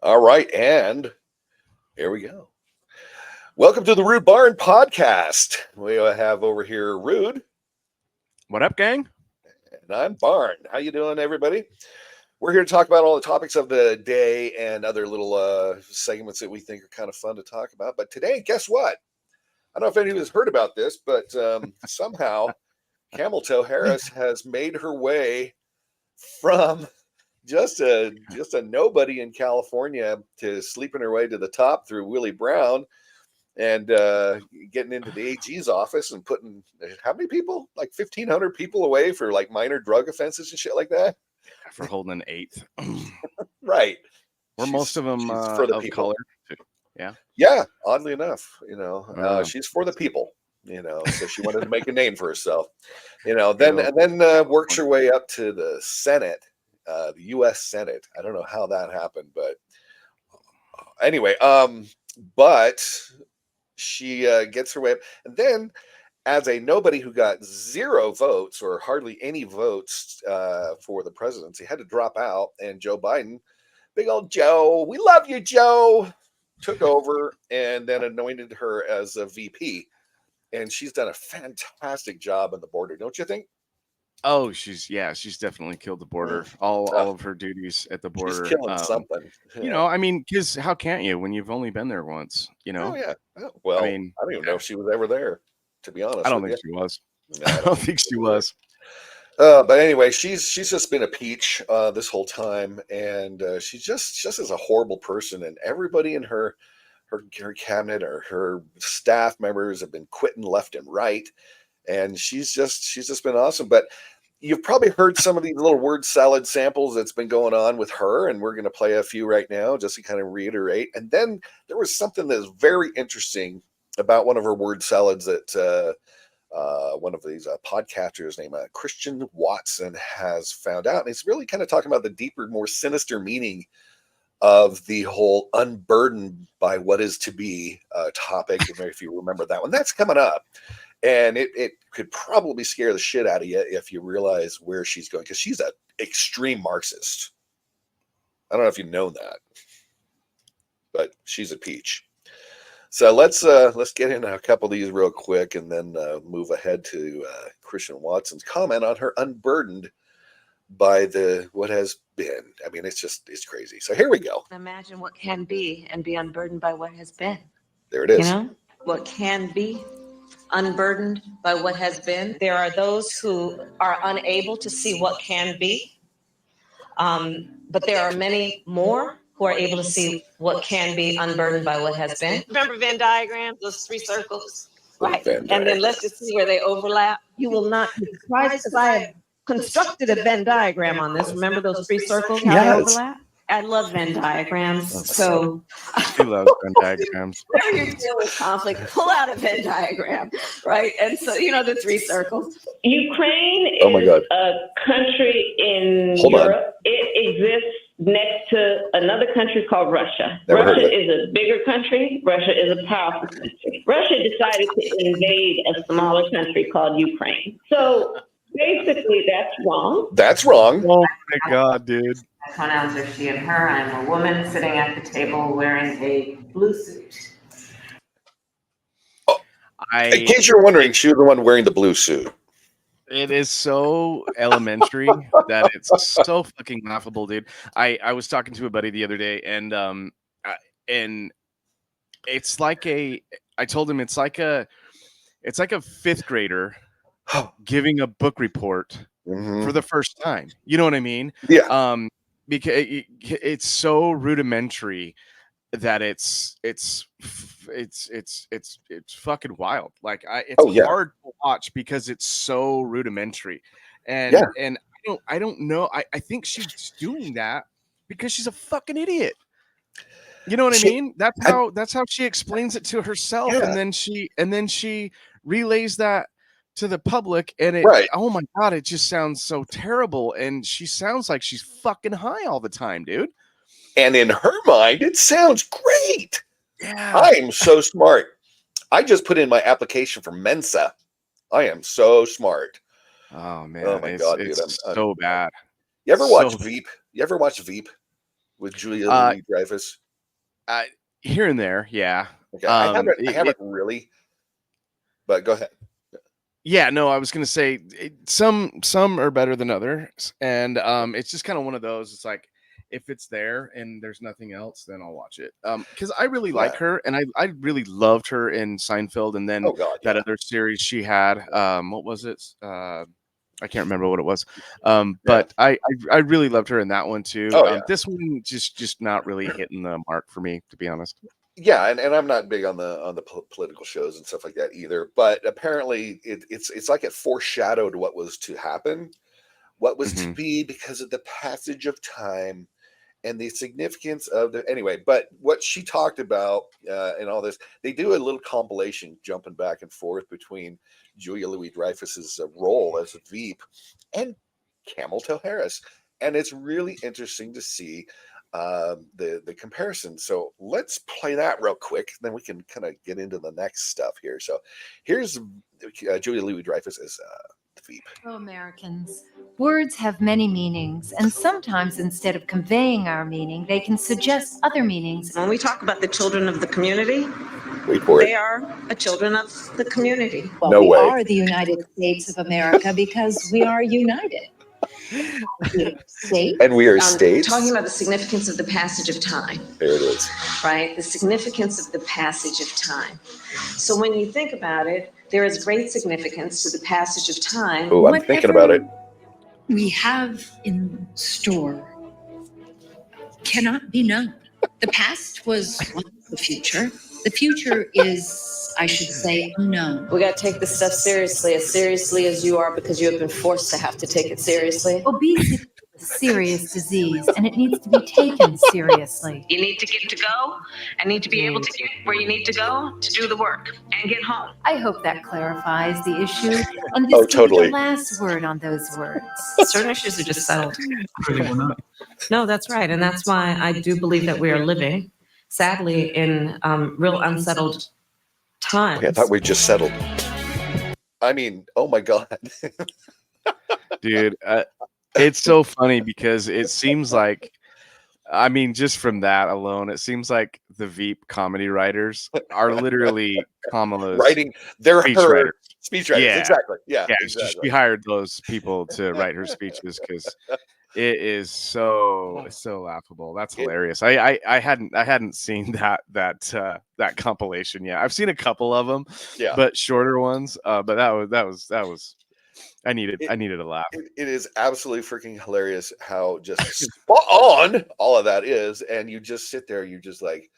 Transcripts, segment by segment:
All right, and here we go. Welcome to the Rude Barn podcast. We have over here Rude. What up, gang? And I'm Barn. How you doing, everybody? We're here to talk about all the topics of the day and other little segments that we think are kind of fun to talk about. But today, guess what? I don't know if anybody's heard about this, but somehow Kamala Harris has made her way from just a nobody in California to sleeping her way to the top through Willie Brown and getting into the AG's office and putting how many people, like 1,500 people away for like minor drug offenses and shit like that. For holding an eighth. Right. Were most of them for the of people. color? Yeah, oddly enough, Wow. she's for the people, so she wanted to make a name for herself, then works her way up to the Senate, the U.S. Senate. I don't know how that happened, but anyway, but she gets her way up, and then as a nobody who got 0 votes or hardly any votes for the presidency, had to drop out, and Joe Biden, big old Joe, we love you, Joe, took over and then anointed her as a VP. And she's done a fantastic job on the border, don't you think? Oh, she's definitely killed the border. All of her duties at the border. She's killing something. I mean, because how can't you when you've only been there once? Oh yeah. Well, I don't even know if she was ever there, to be honest. I don't think she was. No, I don't think she was. But anyway, she's just been a peach this whole time, and she's just as a horrible person, and everybody in her cabinet or her staff members have been quitting left and right, and she's just been awesome. But you've probably heard some of these little word salad samples that's been going on with her, and we're going to play a few right now just to kind of reiterate. And then there was something that's very interesting about one of her word salads that one of these podcasters named Christian Watson has found out. And it's really kind of talking about the deeper, more sinister meaning of the whole unburdened by what is to be topic. If you remember that one, that's coming up. And it could probably scare the shit out of you if you realize where she's going, because she's an extreme Marxist. I don't know if you know that, but she's a peach. So let's get into a couple of these real quick, and then move ahead to Christian Watson's comment on her unburdened by what has been. I mean, it's crazy. So here we go. Imagine what can be and be unburdened by what has been. There it is. What can be unburdened by what has been. There are those who are unable to see what can be, but there are many more who are able to see what can be unburdened by what has been. Remember Venn diagrams, those 3 circles? Right. And then let's just see where they overlap. You will not be surprised, because I have constructed a Venn diagram on this. Remember those 3 circles, how they overlap? I love Venn diagrams. So she loves Venn diagrams. Whenever you're dealing with conflict, pull out a Venn diagram, right? And so, the 3 circles. Ukraine is a country in Europe. It exists next to another country called Russia. Russia is a bigger country. Russia is a powerful country. Russia decided to invade a smaller country called Ukraine. So basically, that's wrong. That's wrong. Oh my God, dude. My pronouns are she and her. I'm a woman sitting at the table wearing a blue suit. In case you're wondering, she was the one wearing the blue suit. It is so elementary that it's so fucking laughable, dude. I was talking to a buddy the other day, and it's like I told him it's like a 5th grader giving a book report for the first time. You know what I mean? Yeah. Because it's so rudimentary that it's fucking wild. Like it's hard to watch because it's so rudimentary, and I don't know. I think she's doing that because she's a fucking idiot. You know what I mean? That's how she explains it to herself, and then she relays that to the public, and oh my God, it just sounds so terrible, and she sounds like she's fucking high all the time, dude. And in her mind, it sounds great. Yeah. I am so smart. I just put in my application for Mensa. I am so smart. Oh man. Oh my God, dude. It's so bad. You ever watch Veep? You ever watch Veep? with Julia Louis-Dreyfus? Here and there, yeah. Okay, I haven't really, but go ahead. Yeah, no, I was gonna say some are better than others, and it's just kind of one of those. It's like if it's there and there's nothing else, then I'll watch it. Because I really like her, and I really loved her in Seinfeld, and then that other series she had. What was it? I can't remember what it was. But I really loved her in that one too. This one just not really hitting the mark for me, to be honest. Yeah, and I'm not big on the political shows and stuff like that either. But apparently, it's like it foreshadowed what was to happen, what was to be, because of the passage of time and the significance of the anyway. But what she talked about and all this, they do a little compilation jumping back and forth between Julia Louis-Dreyfus's role as a Veep and Kamala Harris, and it's really interesting to see the comparison. So let's play that real quick, then we can kind of get into the next stuff here. So here's Julia Louis-Dreyfus as the Veep. Oh, Americans, words have many meanings, and sometimes instead of conveying our meaning, they can suggest other meanings. When we talk about the children of the community, they are the children of the community. Well, no way. We are the United States of America because we are united. States. And we are states. Talking about the significance of the passage of time. There it is. Right? The significance of the passage of time. So when you think about it, there is great significance to the passage of time. Oh, I'm thinking about it. We have in store cannot be known. The past was once the future. The future is, I should say, unknown. We got to take this stuff seriously as you are, because you have been forced to have to take it seriously. Obesity is a serious disease, and it needs to be taken seriously. You need to get to go and need to be able to get where you need to go to do the work and get home. I hope that clarifies the issue. And this is the last word on those words. Certain issues are just settled. No, that's right. And that's why I do believe that we are living, sadly, in real unsettled times. Okay, I thought we just settled. I mean, oh my God. Dude, it's so funny because it seems like, I mean, just from that alone, it seems like the Veep comedy writers are literally Kamala's writing. They're speech her writers. Speech writers. Yeah. Exactly. Yeah. Exactly. She hired those people to write her speeches because it is so laughable. That's hilarious. I hadn't seen that compilation yet. I've seen a couple of them, but shorter ones. But that was. I needed a laugh. It is absolutely freaking hilarious how just spot on all of that is, and you just sit there, you're just like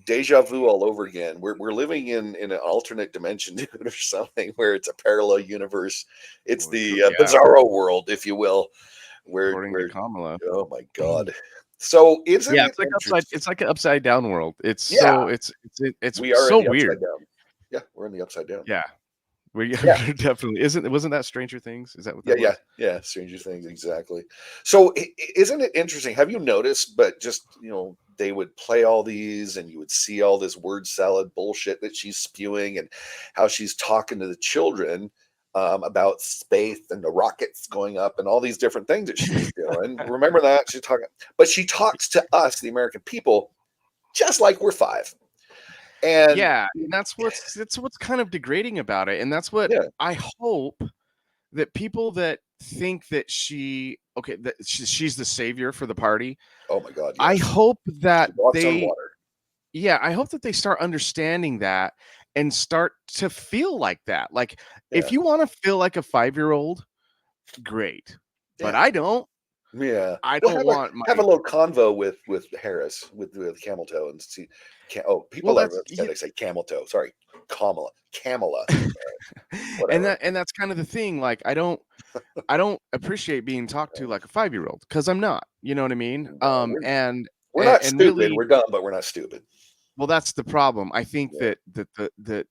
deja vu all over again. We're living in an alternate dimension, dude, or something, where it's a parallel universe. It's the bizarro world, if you will. Where Kamala. Oh my God. So it's it's like an upside down world. It's we are so weird. Yeah, we're in the upside down. Yeah. Definitely wasn't that Stranger Things? Is that what that was? Yeah, Stranger Things, exactly. So isn't it interesting? Have you noticed? But just they would play all these, and you would see all this word salad bullshit that she's spewing, and how she's talking to the children about space and the rockets going up and all these different things that she's doing. Remember that she's talking, but she talks to us, the American people, just like we're five. And that's what's kind of degrading about it, and that's what I hope that people that think that she's the savior for the party. Oh my God! Yes. I hope that I hope that they start understanding that and start to feel like that. Like if you want to feel like a 5-year-old, great, but I don't. Yeah, I don't want have a little convo with Harris with camel toe and see. People are they say camel toe. Sorry, Kamala. and that's kind of the thing. Like I don't appreciate being talked to like a 5-year-old because I'm not. You know what I mean? And we're not stupid. Really, we're dumb, but we're not stupid. Well, that's the problem. I think that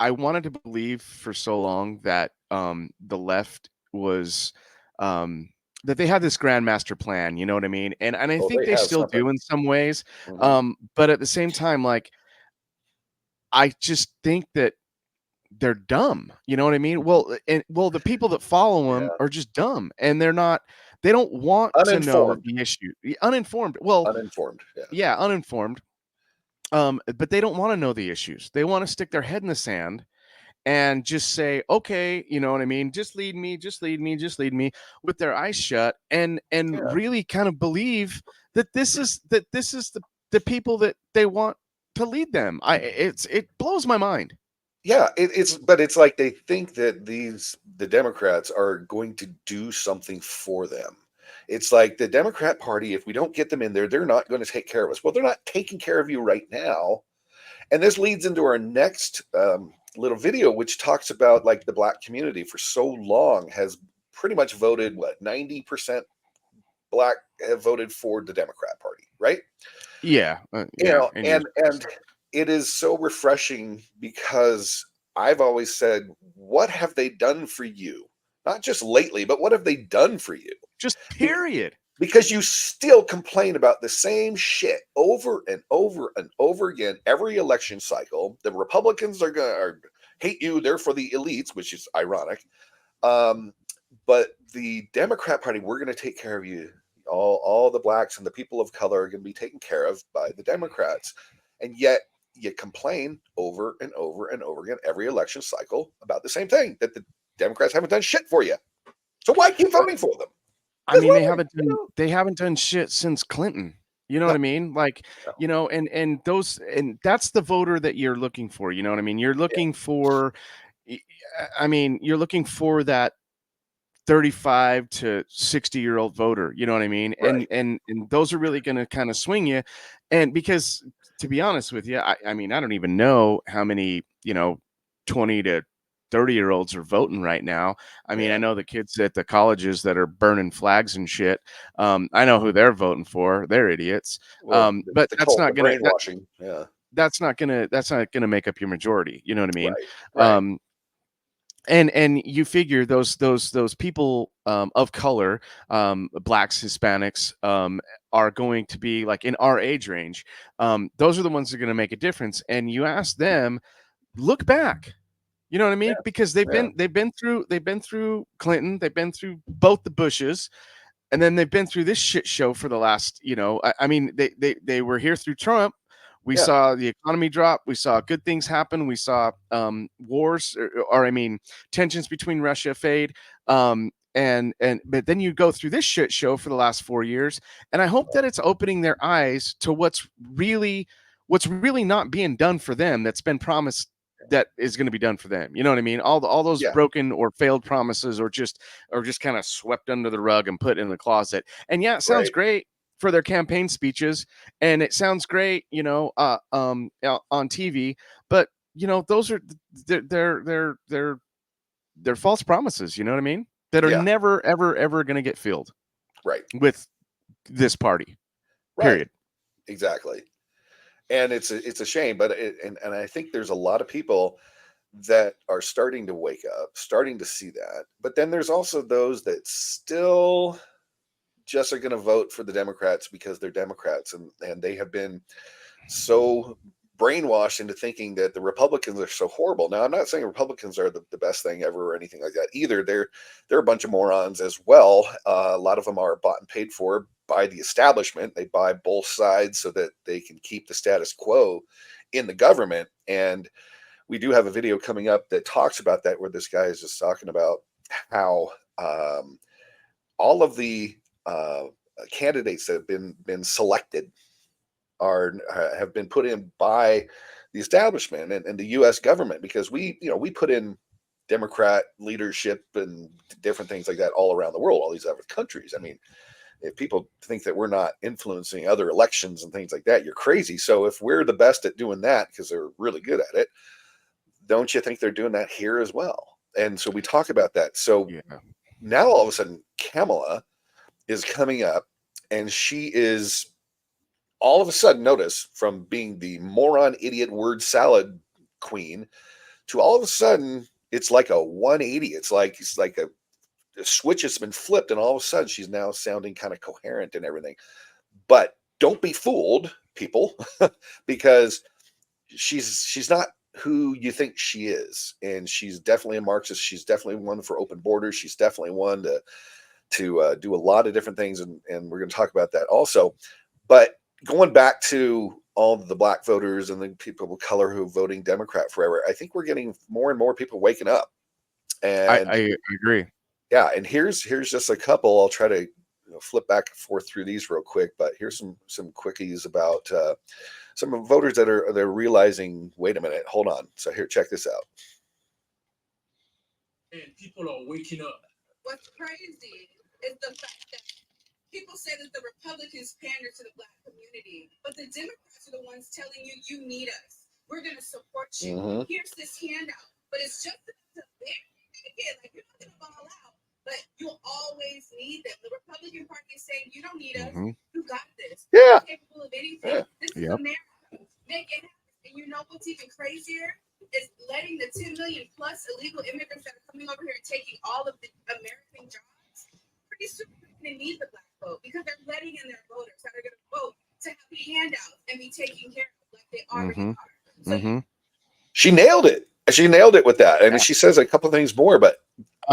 I wanted to believe for so long that the left was that they had this grand master plan, you know what I mean? And I think they still do in some ways. But at the same time, like I just think that they're dumb. You know what I mean? Well, the people that follow them are just dumb, and they're not They don't want to know Uninformed. the issue. Uninformed. Well, Uninformed. yeah, uninformed. But they don't want to know the issues. They want to stick their head in the sand and just say, okay, you know what I mean? Just lead me, just lead me, just lead me, with their eyes shut, and really kind of believe that this is the people that they want to lead them. It blows my mind. Yeah, but it's like they think that the Democrats are going to do something for them. It's like the Democrat Party, if we don't get them in there, they're not going to take care of us. Well, they're not taking care of you right now. And this leads into our next little video, which talks about like the black community for so long has pretty much voted, what, 90% black have voted for the Democrat Party, right? Yeah. You know, and it is so refreshing because I've always said, what have they done for you? Not just lately, but what have they done for you? Just period. Because you still complain about the same shit over and over and over again every election cycle. The Republicans are gonna hate you. They're for the elites, which is ironic. But the Democrat Party, we're going to take care of you. All the blacks and the people of color are going to be taken care of by the Democrats. And yet you complain over and over and over again every election cycle about the same thing, that the Democrats haven't done shit for you. So why keep voting for them? I mean, they haven't done shit since Clinton. You know what I mean? Like, you know, and that's the voter that you're looking for. You know what I mean? You're looking for, I mean, you're looking for that 35 to 60-year-old voter. You know what I mean? Right. And those are really going to kind of swing you. And because, to be honest with you, I mean, I don't even know how many, 20 to 30-year-olds are voting right now. I mean, I know the kids at the colleges that are burning flags and shit. I know who they're voting for. They're idiots. Well, but that's not going to brainwashing. That's not gonna make up your majority. You know what I mean? Right. And you figure those people of color, blacks, Hispanics, are going to be like in our age range. Those are the ones that are going to make a difference. And you ask them, look back. You know what I mean? Because they've been through Clinton, they've been through both the Bushes, and then they've been through this shit show for the last, I mean, they were here through Trump. We saw the economy drop. We saw good things happen. We saw wars, or I mean, tensions between Russia fade. But then you go through this shit show for the last 4 years, and I hope that it's opening their eyes to what's really not being done for them. That's been promised that is going to be done for them. You know what I mean? All those broken or failed promises, or just kind of swept under the rug and put in the closet. And it sounds great for their campaign speeches, and it sounds great, on TV, but those are they're false promises, you know what I mean? That are never ever going to get filled. Right. With this party. Period. Exactly. And it's a shame, but and I think there's a lot of people that are starting to wake up, starting to see that. But then there's also those that still just are going to vote for the Democrats because they're Democrats, and they have been so brainwashed into thinking that the Republicans are so horrible. Now, I'm not saying Republicans are the best thing ever or anything like that either. They're a bunch of morons as well. A lot of them are bought and paid for by the establishment. They buy both sides so that they can keep the status quo in the government. And we do have a video coming up that talks about that, where this guy is just talking about how all of the candidates that have been selected have been put in by the establishment and the U.S. government, because we put in Democrat leadership and different things like that all around the world, all these other countries. I mean, if people think that we're not influencing other elections and things like that, you're crazy. So if we're the best at doing that because they're really good at it, don't you think they're doing that here as well? And so we talk about that. So now all of a sudden Kamala is coming up, and she is all of a sudden, notice, from being the moron idiot word salad queen to all of a sudden it's like a 180. It's like a switch has been flipped, and all of a sudden she's now sounding kind of coherent and everything. But don't be fooled, people, because she's not who you think she is. And she's definitely a Marxist. She's definitely one for open borders. She's definitely one to do a lot of different things, and we're going to talk about that also. But going back to all the black voters and the people of color who are voting Democrat forever, I think we're getting more and more people waking up. And I agree. Yeah, and here's just a couple. I'll try to flip back and forth through these real quick, but here's some quickies about some voters that are realizing, wait a minute, hold on. So here, check this out. And people are waking up. What's crazy is the fact that people say that the Republicans pander to the black community, but the Democrats are the ones telling you, you need us. We're going to support you. Mm-hmm. Here's this handout, but it's just to like you're not going to fall out, but you'll always need them. The Republican Party is saying, you don't need us. You got this. Yeah. You're capable of anything. This is America. Make it happen. And you know what's even crazier? Is letting the 10 million plus illegal immigrants that are coming over here and taking all of the American jobs. Pretty soon they're going to need the black vote because they're letting in their voters that are going to vote to have handouts and be taken care of like they already are. So she nailed it. She nailed it with that. I mean, she says a couple things more, but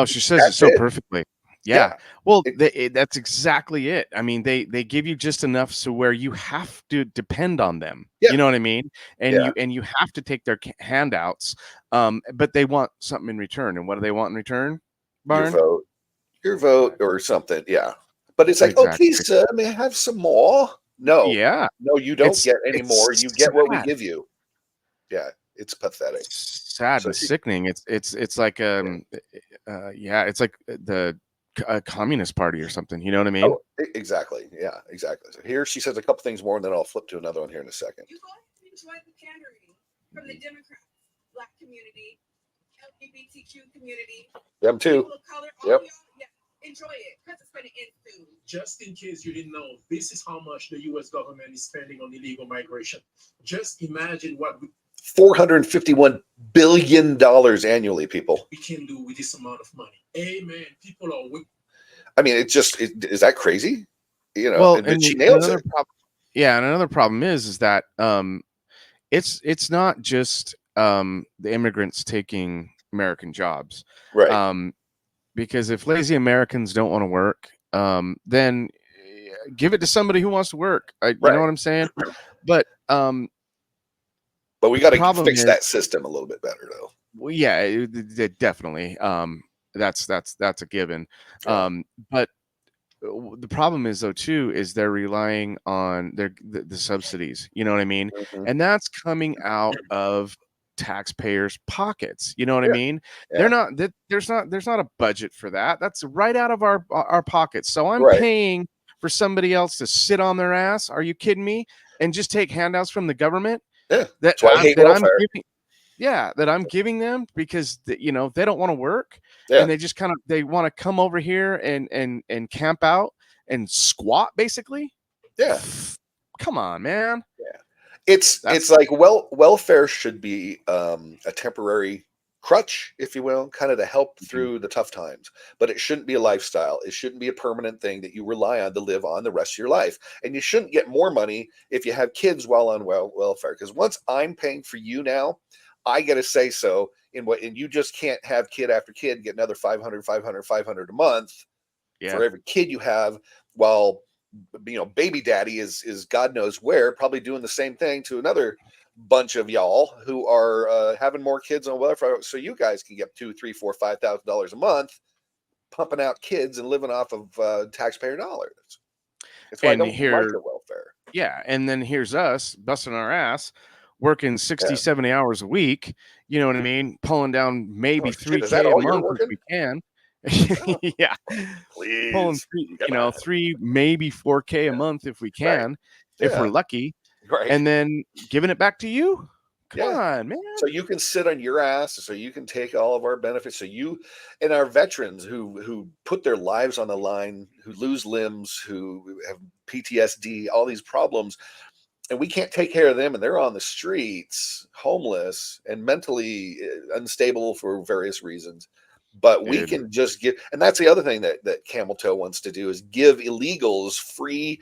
she says it so perfectly. Yeah. Well, that's exactly it. I mean, they give you just enough so where you have to depend on them. You know what I mean? And you have to take their handouts. But they want something in return. And what do they want in return? Byron? Your vote or something. Yeah. But it's like, oh, please, sir, may I have some more? No. Yeah. No, you don't get any more. You get what we give you. Yeah. It's pathetic. Sad and sickening. It's like it's like the Communist Party or something. You know what I mean? Oh, exactly. Yeah, exactly. So here she says a couple things more, and then I'll flip to another one here in a second. You go ahead and enjoy the pandering from the Democrats, black community, LGBTQ community. Them too. People of color, all y'all, enjoy it because it's going to end soon. Just in case you didn't know, this is how much the U.S. government is spending on illegal migration. Just imagine what $451 billion annually, people. We can do with this amount of money. Amen. People are. I mean, is that crazy? You know, and she nails it. And another problem is that it's not just the immigrants taking American jobs, right? Because if lazy Americans don't want to work, then give it to somebody who wants to work. You know what I'm saying? But we got to fix that system a little bit better, though. Well, yeah, definitely. That's a given. But the problem is, though, too, is they're relying on the subsidies. You know what I mean? And that's coming out of taxpayers' pockets. You know what I mean? They're not. There's not a budget for that. That's right out of our pockets. So I'm paying for somebody else to sit on their ass. Are you kidding me? And just take handouts from the government. Yeah, that's why I hate welfare. I'm giving them because they don't want to work, and they just they want to come over here and camp out and squat basically. Yeah, come on, man. Yeah, it's like welfare should be a temporary crutch, if you will, kind of to help through the tough times, but it shouldn't be a lifestyle. It shouldn't be a permanent thing that you rely on to live on the rest of your life. And you shouldn't get more money if you have kids while on welfare, because once I'm paying for you now, I get to say so and you just can't have kid after kid get another 500 a month for every kid you have, while baby daddy is God knows where, probably doing the same thing to another bunch of y'all who are having more kids on welfare, so you guys can get $2,000, $3,000, $4,000, $5,000 a month, pumping out kids and living off of taxpayer dollars. That's why I don't like the welfare. Yeah, and then here's us busting our ass, working 60, 70 hours a week. You know what I mean? Pulling down maybe $3,000 a month if we can. Yeah, please. Pulling $3,000, maybe $4,000 a month if we can, if we're lucky. Right. And then giving it back to you. Come on, man. So you can sit on your ass, so you can take all of our benefits. So you and our veterans who put their lives on the line, who lose limbs, who have PTSD, all these problems, and we can't take care of them, and they're on the streets, homeless and mentally unstable for various reasons. But we can just give, and that's the other thing that Camel Toe wants to do, is give illegals free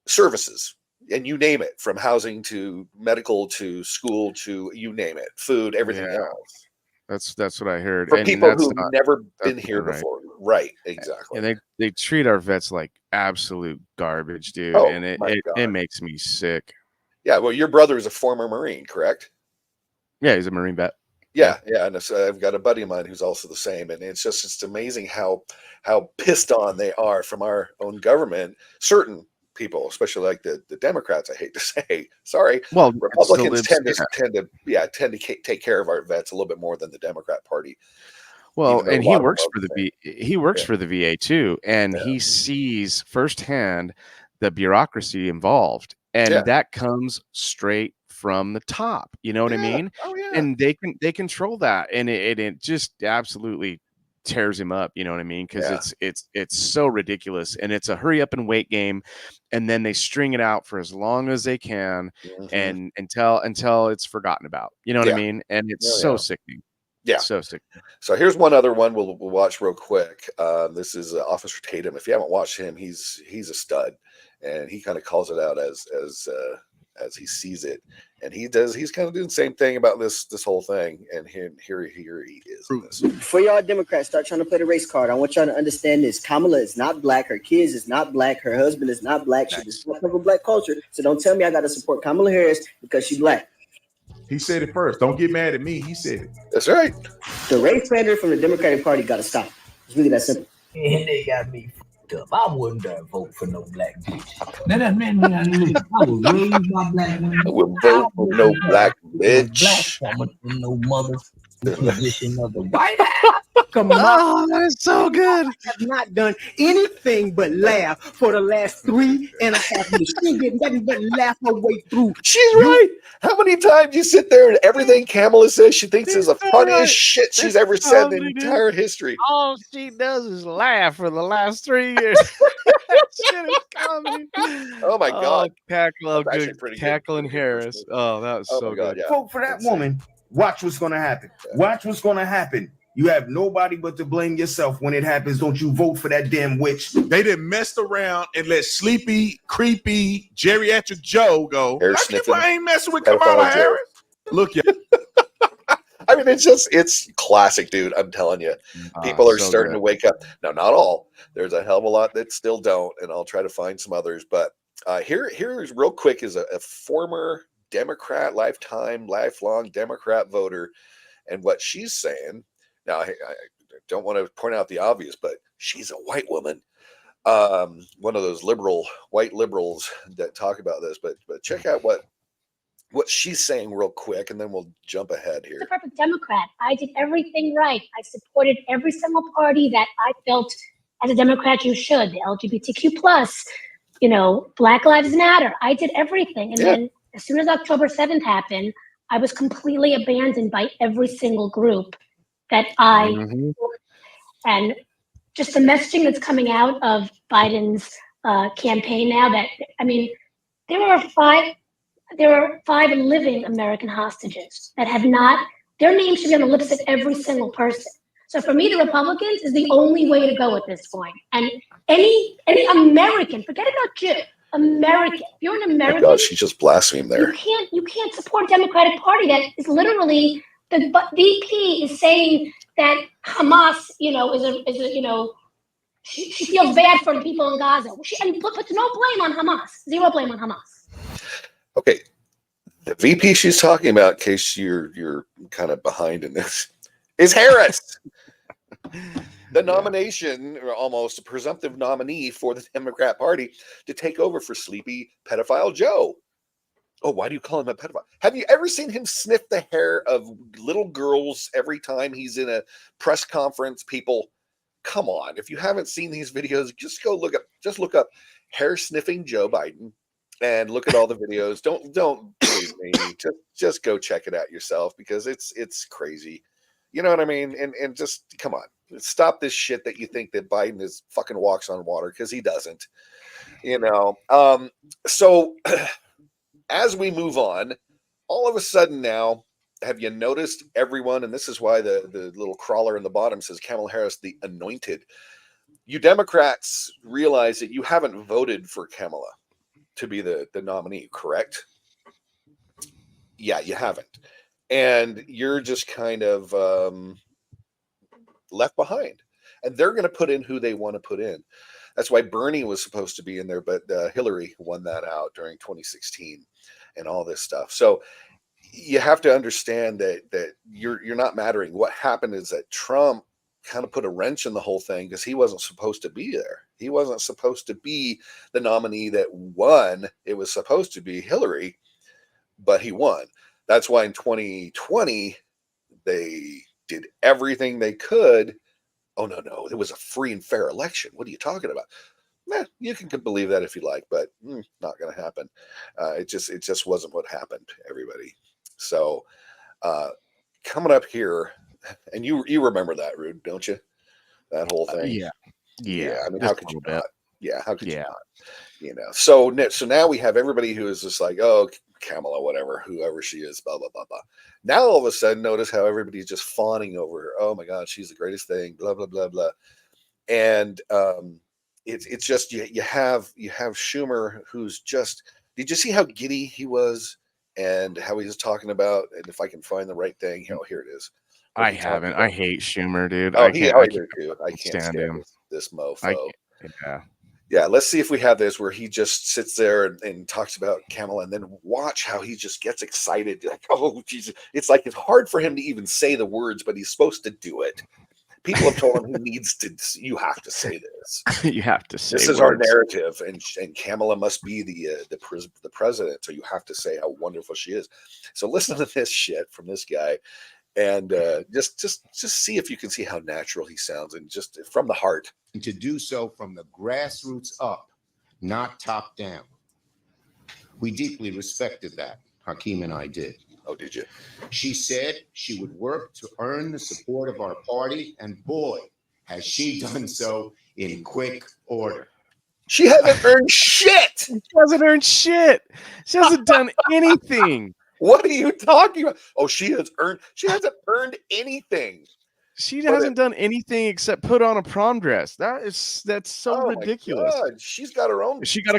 services. And you name it, from housing to medical to school to you name it, food, everything else. That's what I heard. For people who've never been here before. Right, exactly. And they treat our vets like absolute garbage, dude. Oh, And my it God. makes me sick. Yeah, well, your brother is a former Marine, correct? Yeah, he's a Marine vet. Yeah. And so I've got a buddy of mine who's also the same, and it's amazing how pissed on they are from our own government. Certain people, especially like the Democrats, I hate to say, sorry. Well, Republicans tend to take care of our vets a little bit more than the Democrat Party. Well, and he works for the VA too, and Yeah. he sees firsthand the bureaucracy involved, and that comes straight from the top. You know what I mean? Oh yeah. And they control that, and it just absolutely tears him up. You know what I mean? Because it's so ridiculous, and it's a hurry up and wait game, and then they string it out for as long as they can, and until it's forgotten about. You know what I mean? And it's so sickening. Yeah. So sick. So here's one other one we'll watch real quick. This is Officer Tatum. If you haven't watched him, he's a stud, and he kind of calls it out as he sees it, and he's kind of doing the same thing about this whole thing. And here he is. In this. Before y'all Democrats start trying to play the race card, I want y'all to understand this: Kamala is not black. Her kids is not black. Her husband is not black. She's disruptive of black culture. So don't tell me I got to support Kamala Harris because she's black. He said it first. Don't get mad at me. He said it. That's right. The race slander from the Democratic Party got to stop. It's really that simple. And they got me fucked up. I wouldn't dare vote for no black bitch. Now that man, I would raise my black woman. I would vote for no black bitch. Black woman in no mother position of the White House. Come on. Oh, that's so good. I have not done anything but laugh for the last 3.5 years. She did nothing but laugh her way through. She's right. How many times you sit there and everything Kamala says she thinks is the funniest shit she's ever said in entire history? All she does is laugh for the last 3 years. Shit is comedy. Oh my God. Cackling Harris. Oh, that was so good. Yeah. Vote for that woman. Watch what's going to happen. Watch what's going to happen. You have nobody but to blame yourself when it happens. Don't you vote for that damn witch. They didn't mess around and let sleepy, creepy, geriatric Joe go. I ain't messing with Kamala Harris. Look, yeah. I mean, it's classic, dude. I'm telling you. People are starting to wake up. Now, not all. There's a hell of a lot that still don't, and I'll try to find some others. But here's real quick is a former Democrat, lifelong Democrat voter, and what she's saying. Now, I don't want to point out the obvious, but she's a white woman. One of those white liberals that talk about this. But check out what she's saying real quick, and then we'll jump ahead here. I'm a perfect Democrat. I did everything right. I supported every single party that I felt as a Democrat you should. The LGBTQ plus, Black Lives Matter. I did everything. And then as soon as October 7th happened, I was completely abandoned by every single group that and just the messaging that's coming out of Biden's campaign now there are five living American hostages that have not, their names should be on the lips of every single person. So for me, the Republicans is the only way to go at this point. And any American, forget about Jew, American. If you're an American, oh God, she just blasphemed there. You can't support a Democratic Party that is literally the VP is saying that Hamas, she feels bad for the people in Gaza. And puts no blame on Hamas, zero blame on Hamas. Okay, the VP she's talking about, in case you're kind of behind in this, is Harris. The nomination, or almost a presumptive nominee for the Democrat Party to take over for sleepy pedophile Joe. Oh, why do you call him a pedophile? Have you ever seen him sniff the hair of little girls every time he's in a press conference? People, come on. If you haven't seen these videos, just look up hair sniffing Joe Biden and look at all the videos. Don't believe me. Just go check it out yourself, because it's crazy. You know what I mean? And just come on. Stop this shit that you think that Biden is fucking walks on water, because he doesn't. So as we move on, all of a sudden now, have you noticed everyone, and this is why the little crawler in the bottom says Kamala Harris, the Anointed. You Democrats realize that you haven't voted for Kamala to be the nominee, correct? Yeah, you haven't. And you're just kind of left behind. and they're going to put in who they want to put in. That's why Bernie was supposed to be in there, but Hillary won that out during 2016 and all this stuff. So you have to understand that you're not mattering. What happened is that Trump kind of put a wrench in the whole thing because he wasn't supposed to be there. He wasn't supposed to be the nominee that won. It was supposed to be Hillary, but he won. That's why in 2020 they did everything they could. Oh no, it was a free and fair election. What are you talking about? You can believe that if you like, but not going to happen. It just wasn't what happened, everybody. So coming up here, and you remember that, Rude, don't you? That whole thing. Yeah. I mean, how could you not? Yeah, how could you not? You know. So now we have everybody who is just like, oh, Kamala, whatever, whoever she is, blah blah blah blah. Now all of a sudden, notice how everybody's just fawning over her. Oh my God, she's the greatest thing. Blah blah blah blah. And it's just you have Schumer, who's just. Did you see how giddy he was and how he was talking about? And if I can find the right thing, here it is. I haven't. I hate Schumer, dude. Oh, I can't stand him. This mofo. Yeah. Let's see if we have this where he just sits there and talks about Kamala, and then watch how he just gets excited. Like, oh, Jesus. It's like it's hard for him to even say the words, but he's supposed to do it. People have told him he needs to. You have to say this. You have to say this is our narrative, and Kamala must be the president. So you have to say how wonderful she is. So listen to this shit from this guy. And just see if you can see how natural he sounds, and just from the heart. And to do so from the grassroots up, not top down. We deeply respected that. Hakeem and I did. Oh, did you? She said she would work to earn the support of our party, and boy, has she done so in quick order. She hasn't earned shit. She hasn't earned shit. She hasn't done anything. What are you talking about? Oh, she hasn't earned anything. She hasn't done anything except put on a prom dress. That's so ridiculous. My God. She's got her own. She got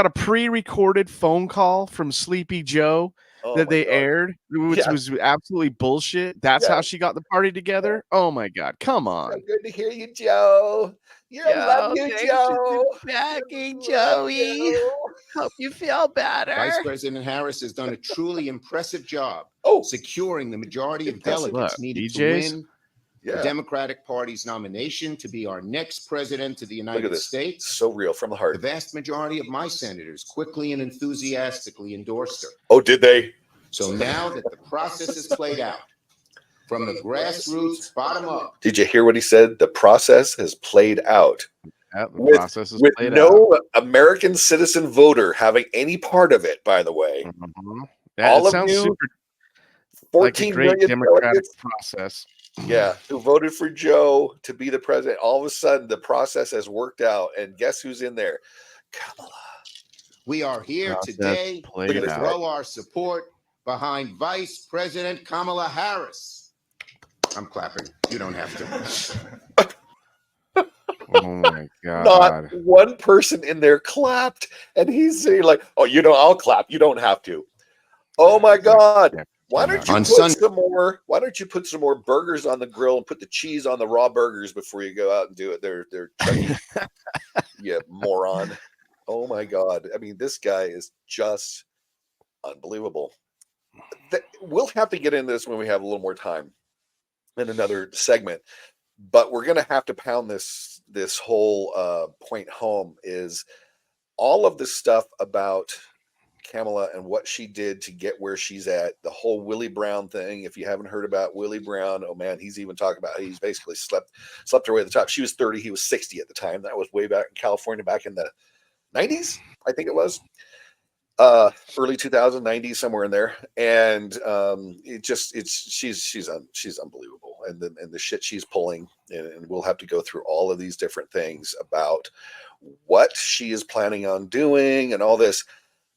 a pre-recorded phone call from Sleepy Joe that they aired, which was absolutely bullshit. That's how she got the party together. Oh my God, come on. So good to hear you, Joe. Love you, Joe. Backing Joey. Hope you feel better. Vice President Harris has done a truly impressive job securing the majority of delegates needed to win the Democratic Party's nomination to be our next president of the United States. So real, from the heart. The vast majority of my senators quickly and enthusiastically endorsed her. Oh, did they? So now that the process is played out, from the grassroots bottom up. Did you hear what he said? The process has played out. Process is with played no out. American citizen voter having any part of it, by the way. All of you, 14 million Democratic process. Yeah, who voted for Joe to be the president. All of a sudden, the process has worked out. And guess who's in there? Kamala. We are here today to throw our support behind Vice President Kamala Harris. I'm clapping. You don't have to. Oh my God. Not one person in there clapped. And he's saying like, oh, I'll clap. You don't have to. Oh my God. Why don't you put some more burgers on the grill and put the cheese on the raw burgers before you go out and do it? They're you moron. Oh my God. I mean, this guy is just unbelievable. We'll have to get into this when we have a little more time in another segment, but we're going to have to pound this whole point home. Is all of this stuff about Kamala and what she did to get where she's at, the whole Willie Brown thing. If you haven't heard about Willie Brown, oh man, he's even talking about he's basically slept her way to the top. She was 30, he was 60 at the time. That was way back in California, back in the 90s, I think it was. Early 2090s, somewhere in there. And she's unbelievable. And the shit she's pulling, and we'll have to go through all of these different things about what she is planning on doing and all this.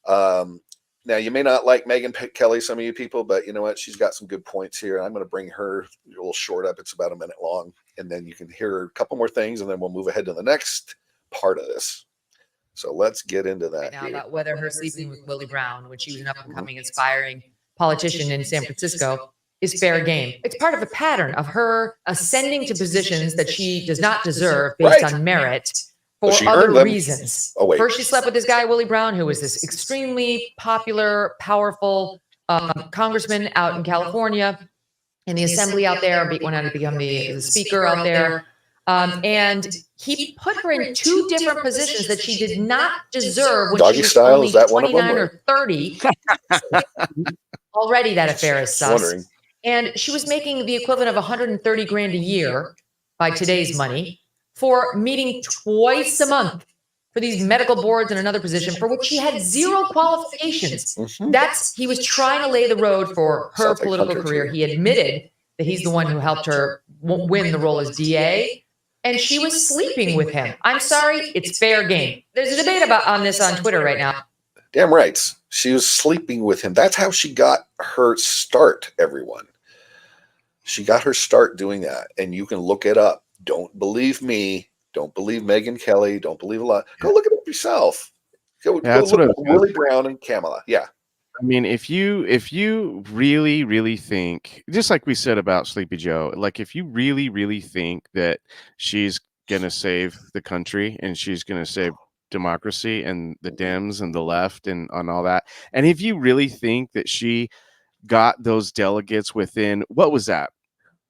Now you may not like Megyn Kelly, some of you people, but you know what? She's got some good points here. I'm going to bring her a little short up. It's about a minute long, and then you can hear a couple more things, and then we'll move ahead to the next part of this. So let's get into that. Right now about whether her sleeping with Willie Brown, when she was an up-and-coming, inspiring politician in San Francisco, is fair game. It's part of a pattern of her ascending to positions that she does not deserve based on merit for other reasons. Oh, wait. First, she slept with this guy, Willie Brown, who was this extremely popular, powerful congressman out in California, in the assembly out there, went on to become the speaker out there. And he put her in 2 different positions that she did not deserve when Doggy she was style, only is that one of them, 29 or 30. Already that affair is sus. And she was making the equivalent of 130 grand a year by today's money for meeting twice a month for these medical boards and another position for which she had 0 qualifications. He was trying to lay the road for her political career. He admitted that he's the one who helped her win the role as DA. And she was sleeping with him. I'm sorry, it's fair game. There's a debate on this on Twitter right now. Damn right. She was sleeping with him. That's how she got her start, everyone. She got her start doing that. And you can look it up. Don't believe me. Don't believe Megyn Kelly. Don't believe a lot. Go look it up yourself. Go look at Willie Brown and Kamala. Yeah. I mean, if you really, really think, just like we said about Sleepy Joe, like if you really, really think that she's going to save the country and she's going to save democracy and the Dems and the left and on all that, and if you really think that she got those delegates within, what was that,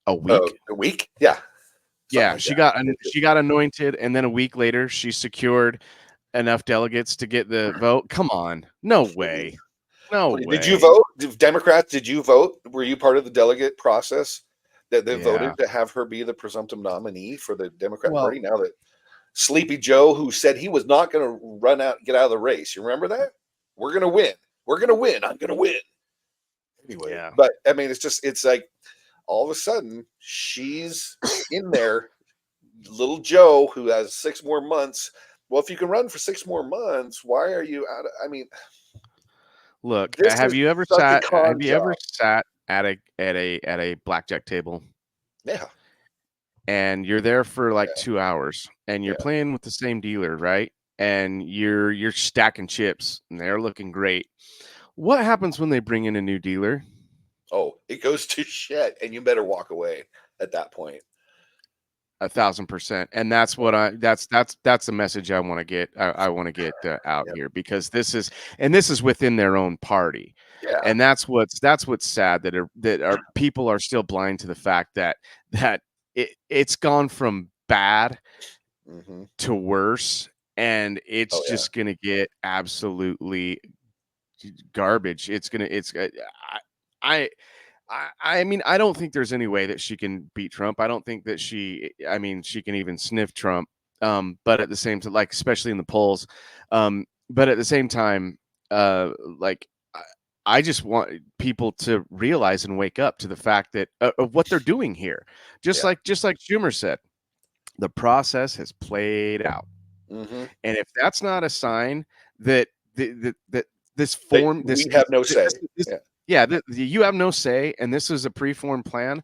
a week? A week? Yeah. Yeah, she got anointed, and then a week later she secured enough delegates to get the vote. Come on, no way. No way. Did you vote? Democrats, did you vote? Were you part of the delegate process that they voted to have her be the presumptive nominee for the Democrat Party? Now that Sleepy Joe, who said he was not going to get out of the race, you remember that? We're going to win. We're going to win. I'm going to win. Anyway, but I mean, it's like all of a sudden she's in there. Little Joe, who has 6 more months. Well, if you can run for 6 more months, why are you out? I mean. Look, have you ever sat at a blackjack table? Yeah. And you're there for like 2 hours and you're playing with the same dealer, right? And you're stacking chips and they're looking great. What happens when they bring in a new dealer? Oh, it goes to shit and you better walk away at that point. 1,000%. And that's what that's the message I want to get. I want to get out here, because this is within their own party. Yeah. And that's what's sad, that our people are still blind to the fact that it's gone from bad to worse. And it's just going to get absolutely garbage. I mean, I don't think there's any way that she can beat Trump. I don't think that she can even sniff Trump. But at the same time, like, especially in the polls, but at the same time, like, I just want people to realize and wake up to the fact that of what they're doing here. Just like Schumer said, the process has played out. And if that's not a sign that this form, we have no say. You have no say, and this is a preformed plan,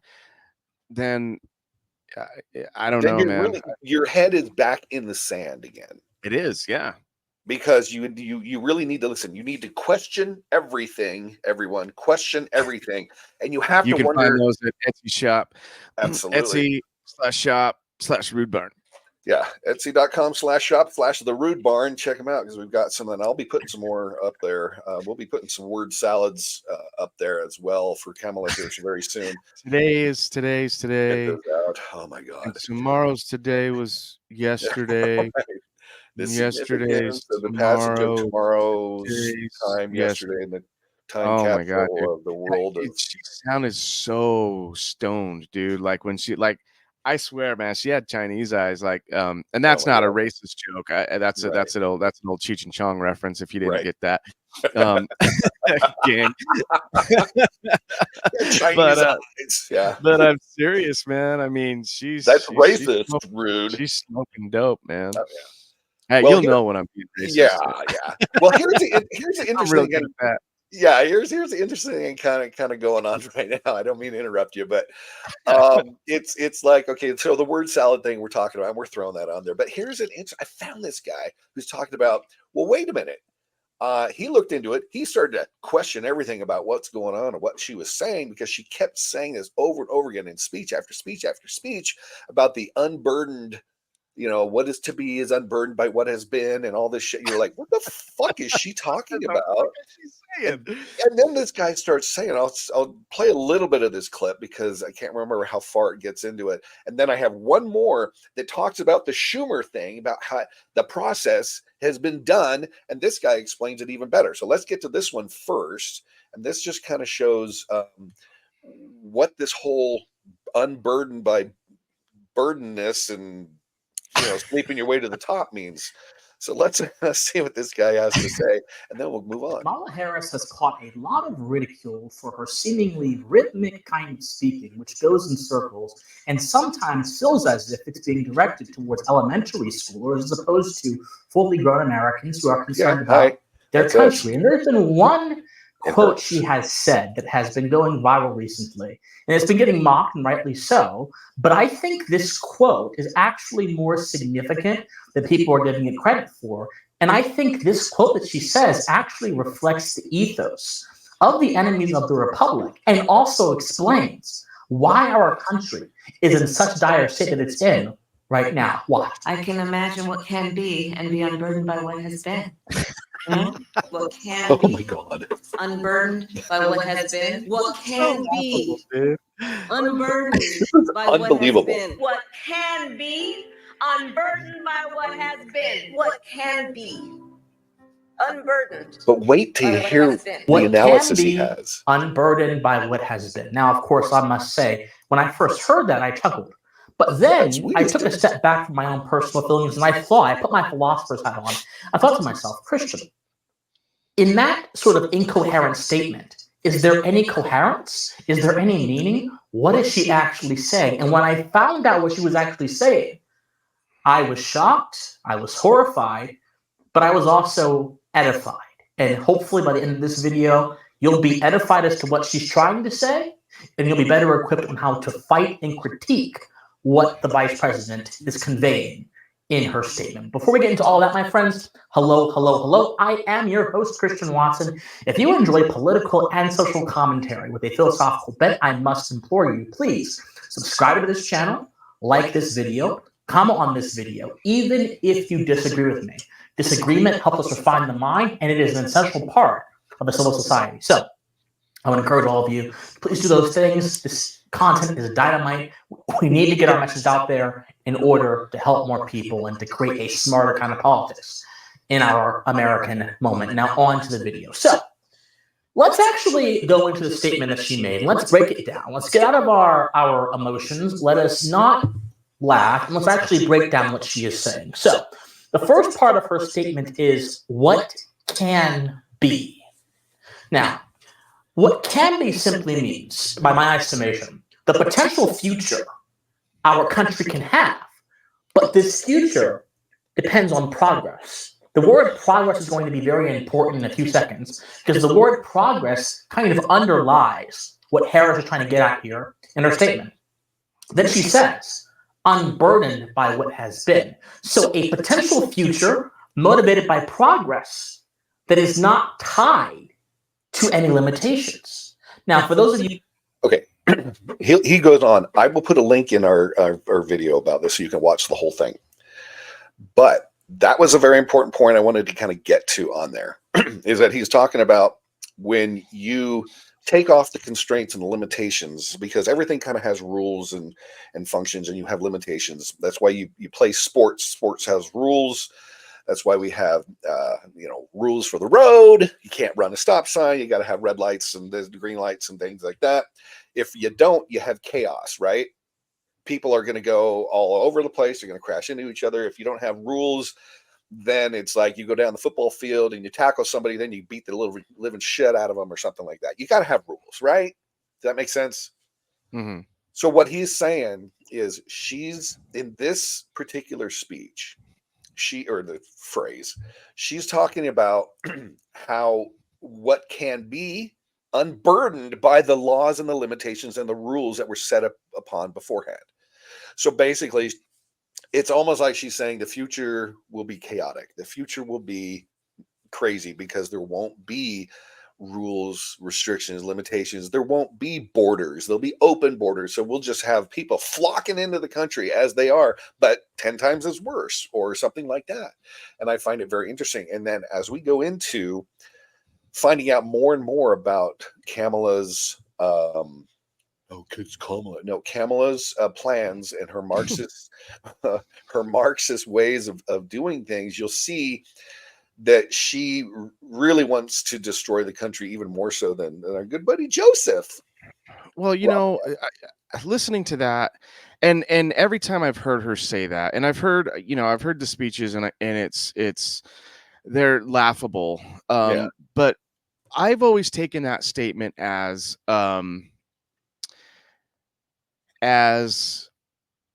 then I don't know, man. Your head is back in the sand again. It is, yeah. Because you really need to listen. You need to question everything, everyone. Question everything. And you have to wonder. You can find those at Etsy shop. Absolutely. Etsy.shop/Rude Barn. Yeah, Etsy.com/shop/The Rude Barn. Check them out, because we've got some, and I'll be putting some more up there. We'll be putting some word salads up there as well for Kamala Harris very soon. Today's today. Oh my God! And tomorrow's today was yesterday. Yesterday's the passage of tomorrow's time yesterday, and the time capsule of the world. She sounded so stoned, dude. Like when she I swear, man, she had Chinese eyes, like, and that's not a racist joke. That's an old Cheech and Chong reference. If you didn't get that, gang. Chinese eyes, but I'm serious, man. I mean, that's racist, rude. She's smoking dope, man. Oh, yeah. Hey, you'll know when I'm being racist. Yeah. Well, here's the interesting thing. Yeah, here's the interesting thing kind of going on right now. I don't mean to interrupt you, but it's like, okay, so the word salad thing we're talking about, we're throwing that on there. But here's I found this guy who's talking about, well, wait a minute. he looked into it. He started to question everything about what's going on and what she was saying, because she kept saying this over and over again in speech after speech after speech about the unburdened, what is to be is unburdened by what has been, and all this shit. You're like, what the fuck is she talking about? And then this guy starts saying, I'll play a little bit of this clip because I can't remember how far it gets into it. And then I have one more that talks about the Schumer thing, about how the process has been done. And this guy explains it even better. So let's get to this one first. And this just kind of shows what this whole unburdened by burdenness and sleeping your way to the top means. So let's see what this guy has to say, and then we'll move on. Kamala Harris has caught a lot of ridicule for her seemingly rhythmic kind of speaking, which goes in circles and sometimes feels as if it's being directed towards elementary schoolers as opposed to fully grown Americans who are concerned about their country. And there's been one quote she has said that has been going viral recently, and it's been getting mocked, and rightly so, but I think this quote is actually more significant than people are giving it credit for. And I think this quote that she says actually reflects the ethos of the enemies of the Republic, and also explains why our country is in such dire state that it's in right now. Why? I can imagine what can be and be unburdened by what has been. What can be my God. unburdened by what has been. What can be unburdened by unbelievable. what has been. What can be unburdened by what has been. What can be unburdened. But wait till you hear the analysis he has. Unburdened by what has been. Now, of course, I must say, when I first heard that, I chuckled. But then I took a step back from my own personal feelings, and I put my philosopher's hat on. I thought to myself, Christian, in that sort of incoherent statement, is there any coherence? Is there any meaning? What is she actually saying? And when I found out what she was actually saying, I was shocked, I was horrified, but I was also edified. And hopefully by the end of this video, you'll be edified as to what she's trying to say, and you'll be better equipped on how to fight and critique what the vice president is conveying in her statement. Before we get into all that, my friends, hello, hello, hello. I am your host, Christian Watson. If you enjoy political and social commentary with a philosophical bent, I must implore you, please subscribe to this channel, like this video, comment on this video, even if you disagree with me. Disagreement helps us refine the mind, and it is an essential part of a civil society. So I would encourage all of you, please do those things. This content is dynamite. We need to get our message out there in order to help more people and to create a smarter kind of politics in our American moment. Now on to the video. So let's actually go into the statement that she made. Let's break it down. Let's get out of our emotions. Let us not laugh, and let's actually break down what she is saying. So the first part of her statement is what can be. Now, what can be simply means, by my estimation, the potential future our country can have. But this future depends on progress. The word progress is going to be very important in a few seconds, because the word progress kind of underlies what Harris is trying to get at here in her statement. Then she says, unburdened by what has been. So a potential future motivated by progress that is not tied to any limitations. Now, for those of you... Okay, he goes on. I will put a link in our video about this so you can watch the whole thing. But that was a very important point I wanted to kind of get to on there, is that he's talking about when you take off the constraints and the limitations, because everything kind of has rules and functions, and you have limitations. That's why you play sports. Sports has rules. That's why we have, rules for the road. You can't run a stop sign. You got to have red lights and there's green lights and things like that. If you don't, you have chaos, right? People are going to go all over the place. They're going to crash into each other. If you don't have rules, then it's like you go down the football field and you tackle somebody, then you beat the living shit out of them or something like that. You got to have rules, right? Does that make sense? Mm-hmm. So what he's saying is she's in this particular speech, the phrase, she's talking about how what can be unburdened by the laws and the limitations and the rules that were set up upon beforehand. So basically, it's almost like she's saying the future will be chaotic. The future will be crazy because there won't be rules, restrictions, limitations. There won't be borders. There'll be open borders. So we'll just have people flocking into the country as they are, but 10 times as worse or something like that. And I find it very interesting. And then as we go into finding out more and more about Kamala's Kamala's plans and her Marxist her Marxist ways of doing things, you'll see that she really wants to destroy the country even more so than our good buddy Joseph. Well, listening to that, and every time I've heard her say that, and I've heard the speeches, and it's they're laughable. But I've always taken that statement as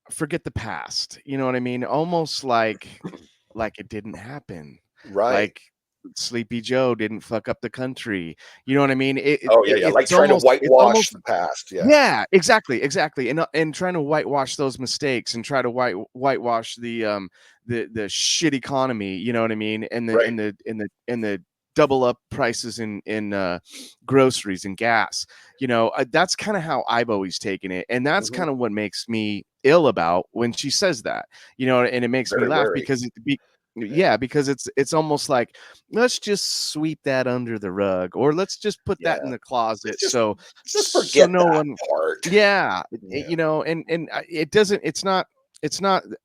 forget the past. You know what I mean? Almost like it didn't happen. Right. Like Sleepy Joe didn't fuck up the country. You know what I mean? Like trying to whitewash the past. Yeah, exactly. And trying to whitewash those mistakes and try to whitewash the shit economy. You know what I mean? And the double up prices in groceries and gas. That's kind of how I've always taken it, and that's kind of what makes me ill about when she says that. And it makes me laugh because because it's almost like, let's just sweep that under the rug, or let's just put that in the closet. Just forget no that one part. And it doesn't. It's not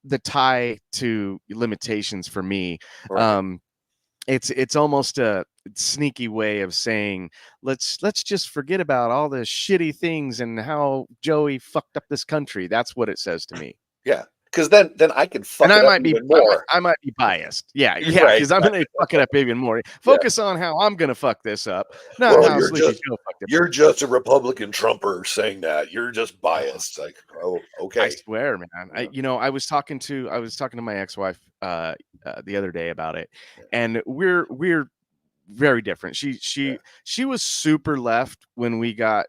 the tie to limitations for me. Right. It's almost a sneaky way of saying, let's just forget about all the shitty things and how Joey fucked up this country. That's what it says to me. Yeah. Because then I can fuck it up even more. I might be biased. Yeah. Because I'm going to fuck it up even more. Focus on how I'm going to fuck this up, not how Sleepy Joe fucked it up. You're just a Republican Trumper saying that. You're just biased. Like, oh, okay. I swear, man. I was talking to my ex-wife the other day about it, and we're very different. She was super left when we got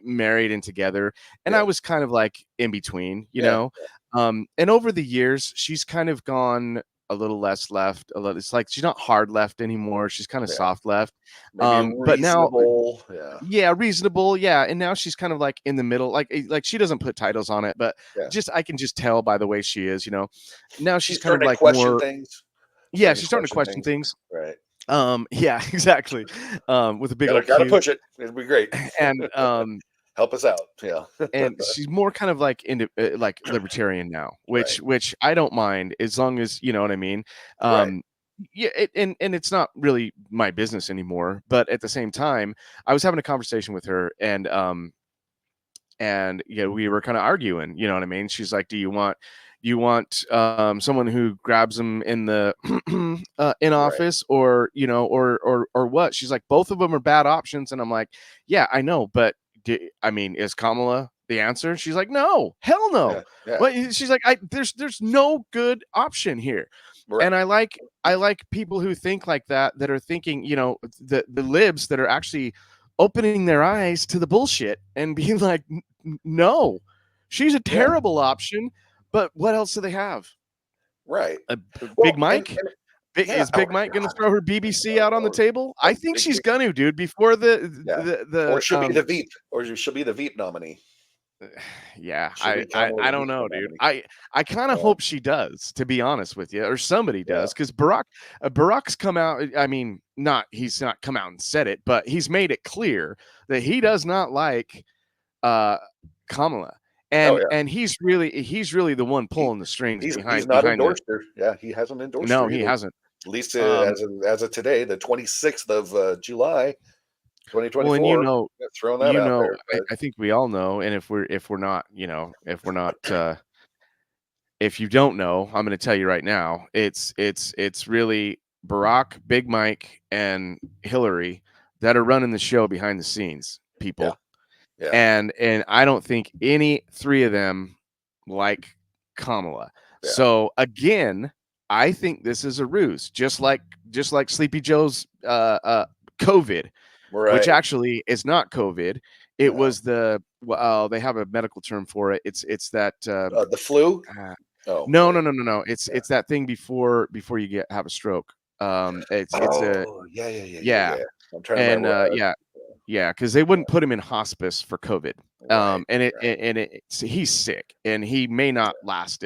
married and together, and I was kind of like in between, and over the years she's kind of gone a little less left. It's like she's not hard left anymore. She's kind of soft left. But now reasonable. And now she's kind of like in the middle, like she doesn't put titles on it, but I can just tell by the way she is. Now she's kind of like more things. She's starting to question things. Right. Exactly. With a big gotta push it. It'd be great. And help us out. And she's more kind of like into like libertarian now, which I don't mind, as long as you know what I mean. And it's not really my business anymore, but at the same time I was having a conversation with her, and we were kind of arguing, you know what I mean? She's like, do you want someone who grabs them in the in office, or what? She's like, both of them are bad options. And I'm like, yeah, I know, but is Kamala the answer? She's like, no, hell no. But she's like, there's no good option here. And I like people who think like that are thinking, the libs that are actually opening their eyes to the bullshit and being like, no, she's a terrible option. But what else do they have? Right. Big Mike? Is Big Mike going to throw her BBC out on the table? I think she's going to, dude, before the or she'll be the Veep, or she'll be the Veep nominee. I don't know, dude. I kind of hope she does, to be honest with you, or somebody does, because Barack's come out. I mean, he's not come out and said it, but he's made it clear that he does not like Kamala. And he's really the one pulling the strings. He's not endorsed her. Yeah, he hasn't endorsed her. No, he hasn't. At least as of today, the 26th of July, 2024. Well, and throwing that out there. I think we all know. And if we're not, if you don't know, I'm going to tell you right now. It's really Barack, Big Mike, and Hillary that are running the show behind the scenes, people. Yeah. And I don't think any three of them like Kamala. Yeah. So again, I think this is a ruse, just like Sleepy Joe's COVID, which actually is not COVID. It was they have a medical term for it. It's that the flu. No. It's that thing before you have a stroke. It's yeah. I'm trying to remember. Because they wouldn't put him in hospice for COVID. He's sick, and he may not last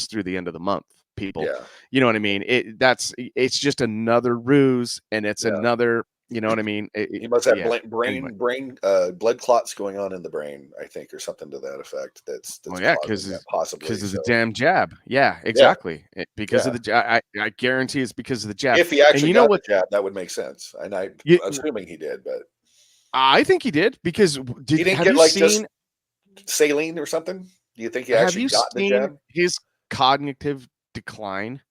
through the end of the month. People, you know what I mean? It's just another ruse, and it's another. You know what I mean? He must have brain blood clots going on in the brain, I think, or something to that effect. That's because of the damn jab. Yeah, exactly. Because of the jab. I guarantee it's because of the jab. If he actually got the jab, that would make sense. And I'm assuming he did, but I think he did because he didn't get like just saline or something. Do you think he actually got the jab? His cognitive decline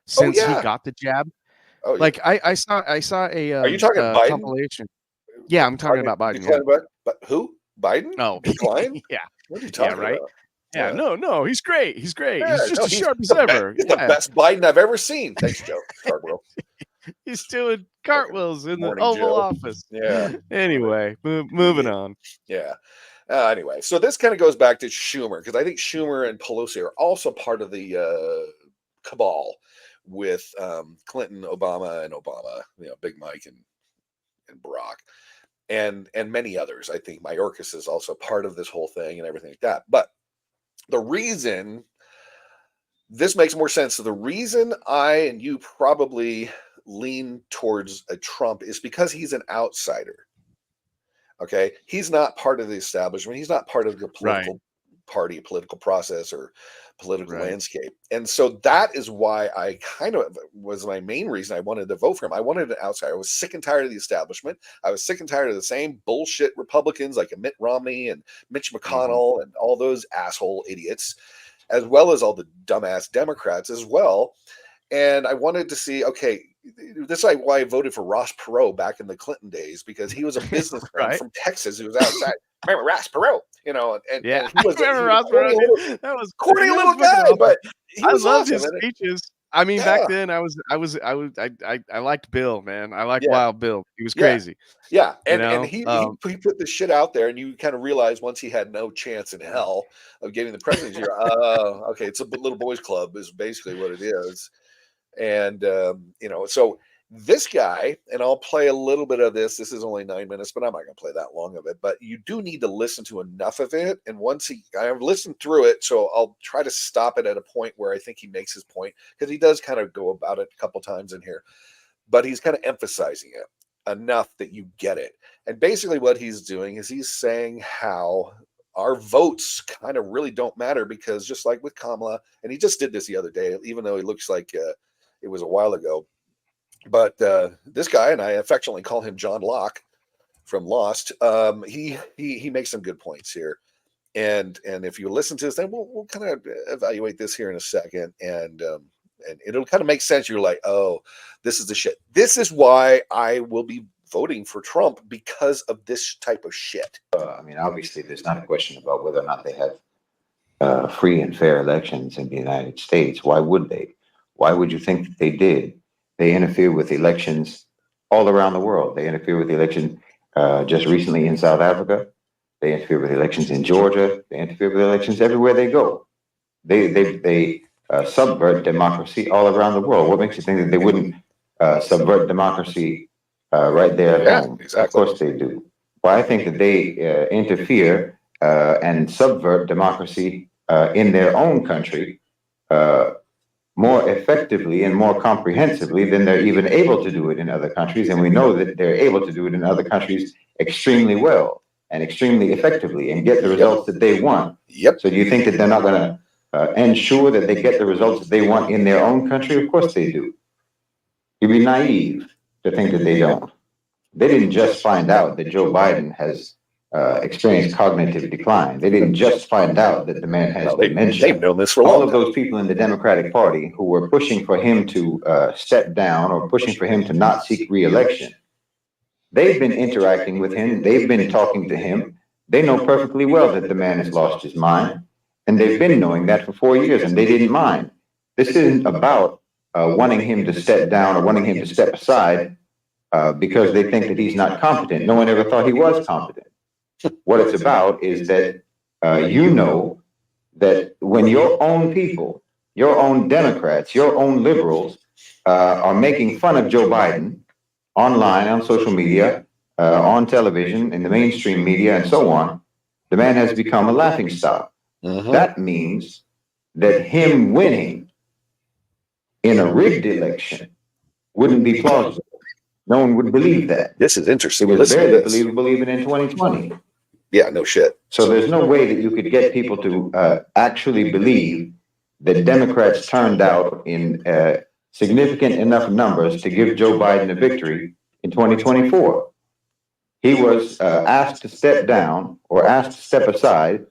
since he got the jab. Oh, like I saw a are you talking Biden? Compilation. Yeah, I'm talking about Biden. But who? Biden? Oh, decline? Yeah. What are you talking right? about? Yeah, no, he's great. He's great. Yeah, he's just as sharp as ever. He's the best Biden I've ever seen. Thanks, Joe. Cartwheel. He's doing cartwheels in the Oval Joe. Office. Yeah. Anyway, moving on. Yeah. Anyway, so this kind of goes back to Schumer, because I think Schumer and Pelosi are also part of the cabal with Clinton, Obama, Big Mike and Barack, and many others. I think Mayorkas is also part of this whole thing and everything like that. But the reason this makes more sense, so the reason I and you probably lean towards a Trump is because he's an outsider. Okay, he's not part of the establishment. He's not part of the political party, political process, or political landscape. And so that is why I kind of was my main reason I wanted to vote for him. I wanted an outsider. I was sick and tired of the establishment. I was sick and tired of the same bullshit Republicans like Mitt Romney and Mitch McConnell and all those asshole idiots, as well as all the dumbass Democrats as well. And I wanted to see, okay, this is why I voted for Ross Perot back in the Clinton days, because he was a businessman from Texas who was outside. Remember Ross Perot, and he was Ross Perot. That was corny little guy, but I loved his speeches. I mean, back then I liked Bill, man. I liked Wild Bill. He was crazy. Yeah, and he put the shit out there, and you kind of realize once he had no chance in hell of getting the presidency, you're okay, it's a little boys club is basically what it is. And so this guy, and I'll play a little bit of this. This is only 9 minutes, but I'm not going to play that long of it. But you do need to listen to enough of it. And I've listened through it, so I'll try to stop it at a point where I think he makes his point, because he does kind of go about it a couple times in here. But he's kind of emphasizing it enough that you get it. And basically what he's doing is he's saying how our votes kind of really don't matter, because just like with Kamala, and he just did this the other day, even though he looks like it was a while ago. But this guy, and I affectionately call him John Locke from Lost, he makes some good points here. And if you listen to this, then we'll kind of evaluate this here in a second. And it'll kind of make sense. You're like, oh, this is the shit. This is why I will be voting for Trump, because of this type of shit. I mean, obviously, there's not a question about whether or not they have free and fair elections in the United States. Why would they? Why would you think that they did? They interfere with elections all around the world. They interfere with the election just recently in South Africa. They interfere with elections in Georgia. They interfere with elections everywhere they go. They subvert democracy all around the world. What makes you think that they wouldn't subvert democracy right there at home? Exactly. Of course they do. Well, I think that they interfere and subvert democracy in their own country more effectively and more comprehensively than they're even able to do it in other countries. And we know that they're able to do it in other countries extremely well and extremely effectively and get the results that they want. Yep. So do you think that they're not going to ensure that they get the results that they want in their own country? Of course they do. You'd be naive to think that they don't. They didn't just find out that Joe Biden has experienced cognitive decline. They didn't just find out that the man has dementia. They've known this for a long time. All of those people in the Democratic Party who were pushing for him to step down or pushing for him to not seek re-election, they've been interacting with him. They've been talking to him. They know perfectly well that the man has lost his mind. And they've been knowing that for 4 years, and they didn't mind. This isn't about wanting him to step down or wanting him to step aside because they think that he's not competent. No one ever thought he was competent. What it's about is that you know that when your own people, your own Democrats, your own liberals are making fun of Joe Biden online, on social media, on television, in the mainstream media, and so on, the man has become a laughingstock. That means that him winning in a rigged election wouldn't be plausible. No one would believe that. This is interesting. It was barely believable even in 2020. Yeah, no shit. So there's no way that you could get people to actually believe that Democrats turned out in significant enough numbers to give Joe Biden a victory in 2024. He was asked to step down or asked to step aside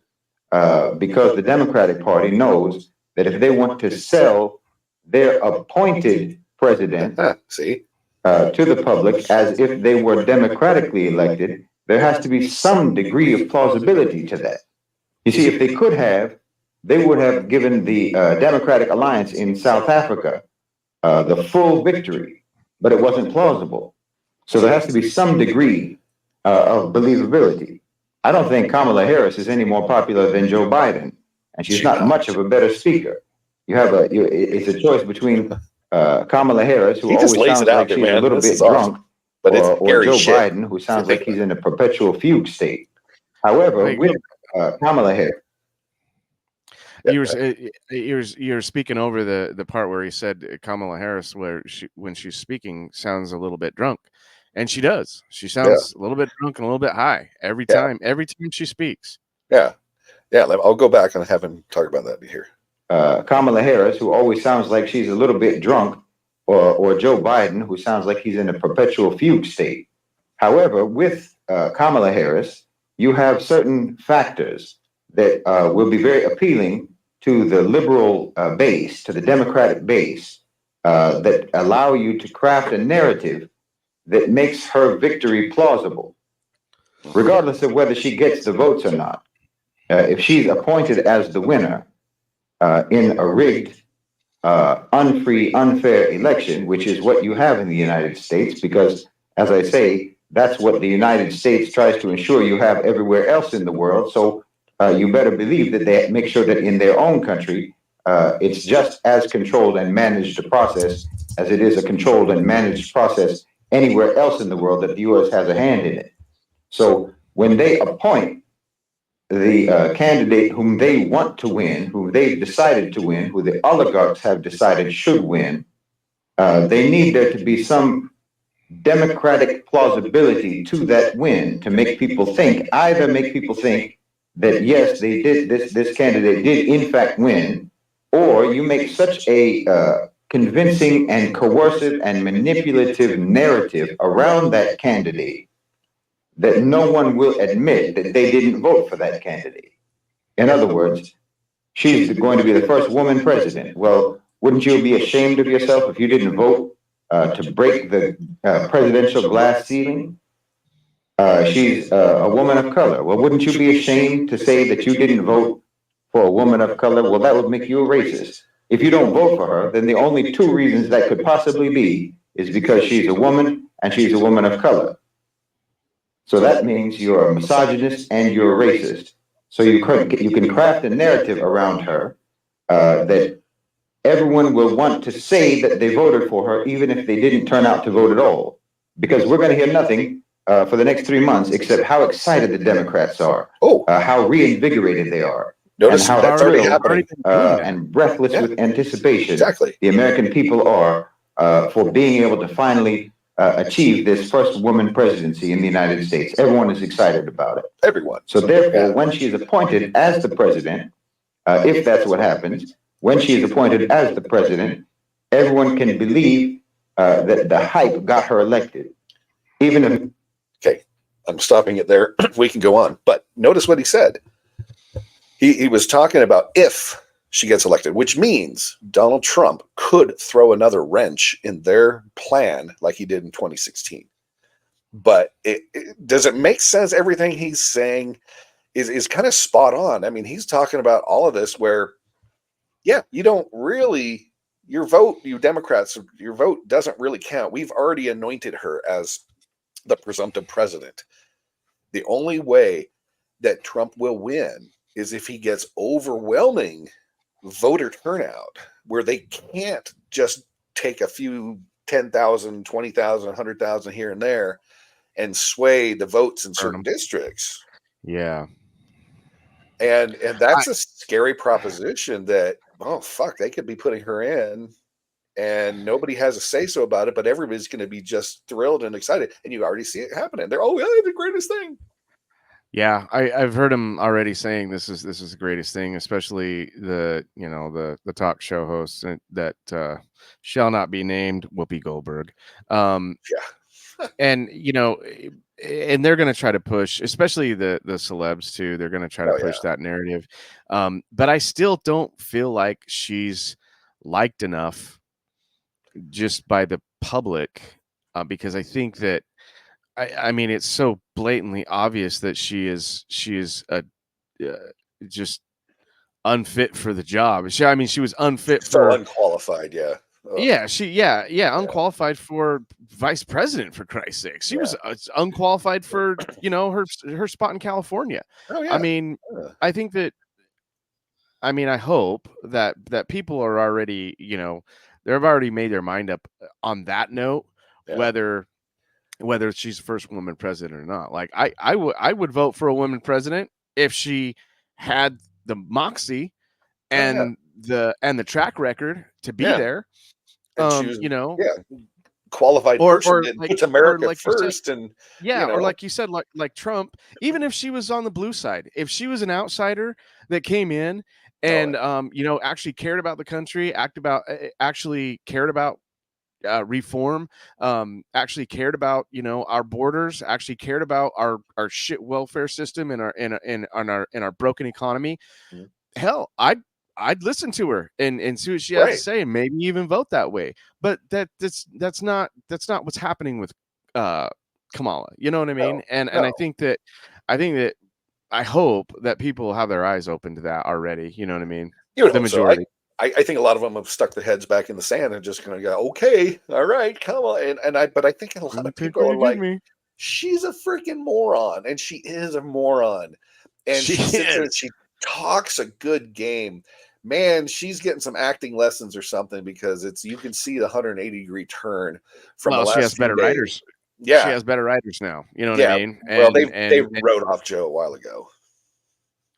because the Democratic Party knows that if they want to sell their appointed president to the public as if they were democratically elected, there has to be some degree of plausibility to that. You see, if they could have, they would have given the Democratic Alliance in South Africa the full victory, but it wasn't plausible. So there has to be some degree of believability. I don't think Kamala Harris is any more popular than Joe Biden, and she's not much of a better speaker. You have it's a choice between Kamala Harris, who always sounds like she's a little bit drunk, or Joe Biden, who sounds like he's in a perpetual fugue state. However, with Kamala Harris, you're speaking over the part where he said Kamala Harris, when she's speaking, sounds a little bit drunk, and she does. She sounds a little bit drunk and a little bit high every time she speaks. Yeah. I'll go back and have him talk about that here. Kamala Harris, who always sounds like she's a little bit drunk, or Joe Biden, who sounds like he's in a perpetual fugue state. However, with Kamala Harris, you have certain factors that will be very appealing to the liberal base, to the Democratic base, that allow you to craft a narrative that makes her victory plausible, regardless of whether she gets the votes or not. If she's appointed as the winner in a rigged, unfree, unfair election, which is what you have in the United States, because, as I say, that's what the United States tries to ensure you have everywhere else in the world. So you better believe that they make sure that in their own country, it's just as controlled and managed a process as it is a controlled and managed process anywhere else in the world that the U.S. has a hand in it. So when they appoint the candidate whom they want to win, who they've decided to win, who the oligarchs have decided should win, they need there to be some democratic plausibility to that win to make people think, either make people think that yes, they did this candidate did in fact win, or you make such a convincing and coercive and manipulative narrative around that candidate that no one will admit that they didn't vote for that candidate. In other words, she's going to be the first woman president. Well, wouldn't you be ashamed of yourself if you didn't vote to break the presidential glass ceiling? She's a woman of color. Well, wouldn't you be ashamed to say that you didn't vote for a woman of color? Well, that would make you a racist. If you don't vote for her, then the only two reasons that could possibly be is because she's a woman and she's a woman of color. So that means you're a misogynist and you're a racist. So you can craft a narrative around her that everyone will want to say that they voted for her, even if they didn't turn out to vote at all. Because we're going to hear nothing for the next 3 months except how excited the Democrats are, how reinvigorated they are, Notice and how that's already happening. And breathless with anticipation the American people are for being able to finally achieve this first woman presidency in the United States. Everyone is excited about it. Everyone. So therefore, when she's appointed as the president, if that's what happens, when she is appointed as the president, everyone can believe that the hype got her elected. Even if... Okay, I'm stopping it there. We can go on. But notice what he said. He was talking about if she gets elected, which means Donald Trump could throw another wrench in their plan like he did in 2016. But does it make sense? Everything he's saying is kind of spot on. I mean, he's talking about all of this where, yeah, you don't really, your vote, you Democrats, your vote doesn't really count. We've already anointed her as the presumptive president. The only way that Trump will win is if he gets overwhelming voter turnout where they can't just take a few 10,000, 20,000, 100,000 here and there and sway the votes in certain districts. Yeah. And that's a scary proposition that, oh, fuck, they could be putting her in and nobody has a say-so about it, but everybody's going to be just thrilled and excited. And you already see it happening. They're, oh, yeah, the greatest thing. Yeah, I've heard him already saying this is the greatest thing, especially the talk show host that shall not be named, Whoopi Goldberg. Yeah. And and they're going to try to push, especially the celebs too. They're going to try to push that narrative. But I still don't feel like she's liked enough just by the public, because I think that I mean, it's so blatantly obvious that she is just unfit for the job. She was unfit so for unqualified. Yeah. Yeah, unqualified for vice president, for Christ's sake. She was unqualified for her spot in California. Oh yeah. I mean, I think that. I mean, I hope that people are already they've already made their mind up on that note, whether she's the first woman president or not. Like I would vote for a woman president if she had the moxie and the track record to be there. And she was, qualified person that puts America like first, said, or like you said, like Trump. Even if she was on the blue side, if she was an outsider that came in and actually cared about the country, actually cared about reform, actually cared about our borders, actually cared about our shit welfare system and our broken economy. Hell, I'd listen to her and see what she has to say, and maybe even vote that way. But that's not what's happening with Kamala. You know what I mean? And I think that I hope that people have their eyes open to that already. You know what I mean? The majority. So. I think a lot of them have stuck their heads back in the sand and just going to go, okay, all right, come on. But I think a lot of people are like, she's a freaking moron, and she is a moron, and she sits there and she talks a good game. Man, she's getting some acting lessons or something, because you can see the 180-degree turn from the last she has better days. writers. Yeah, she has better writers now. You know what I mean? Well, they wrote off Joe a while ago.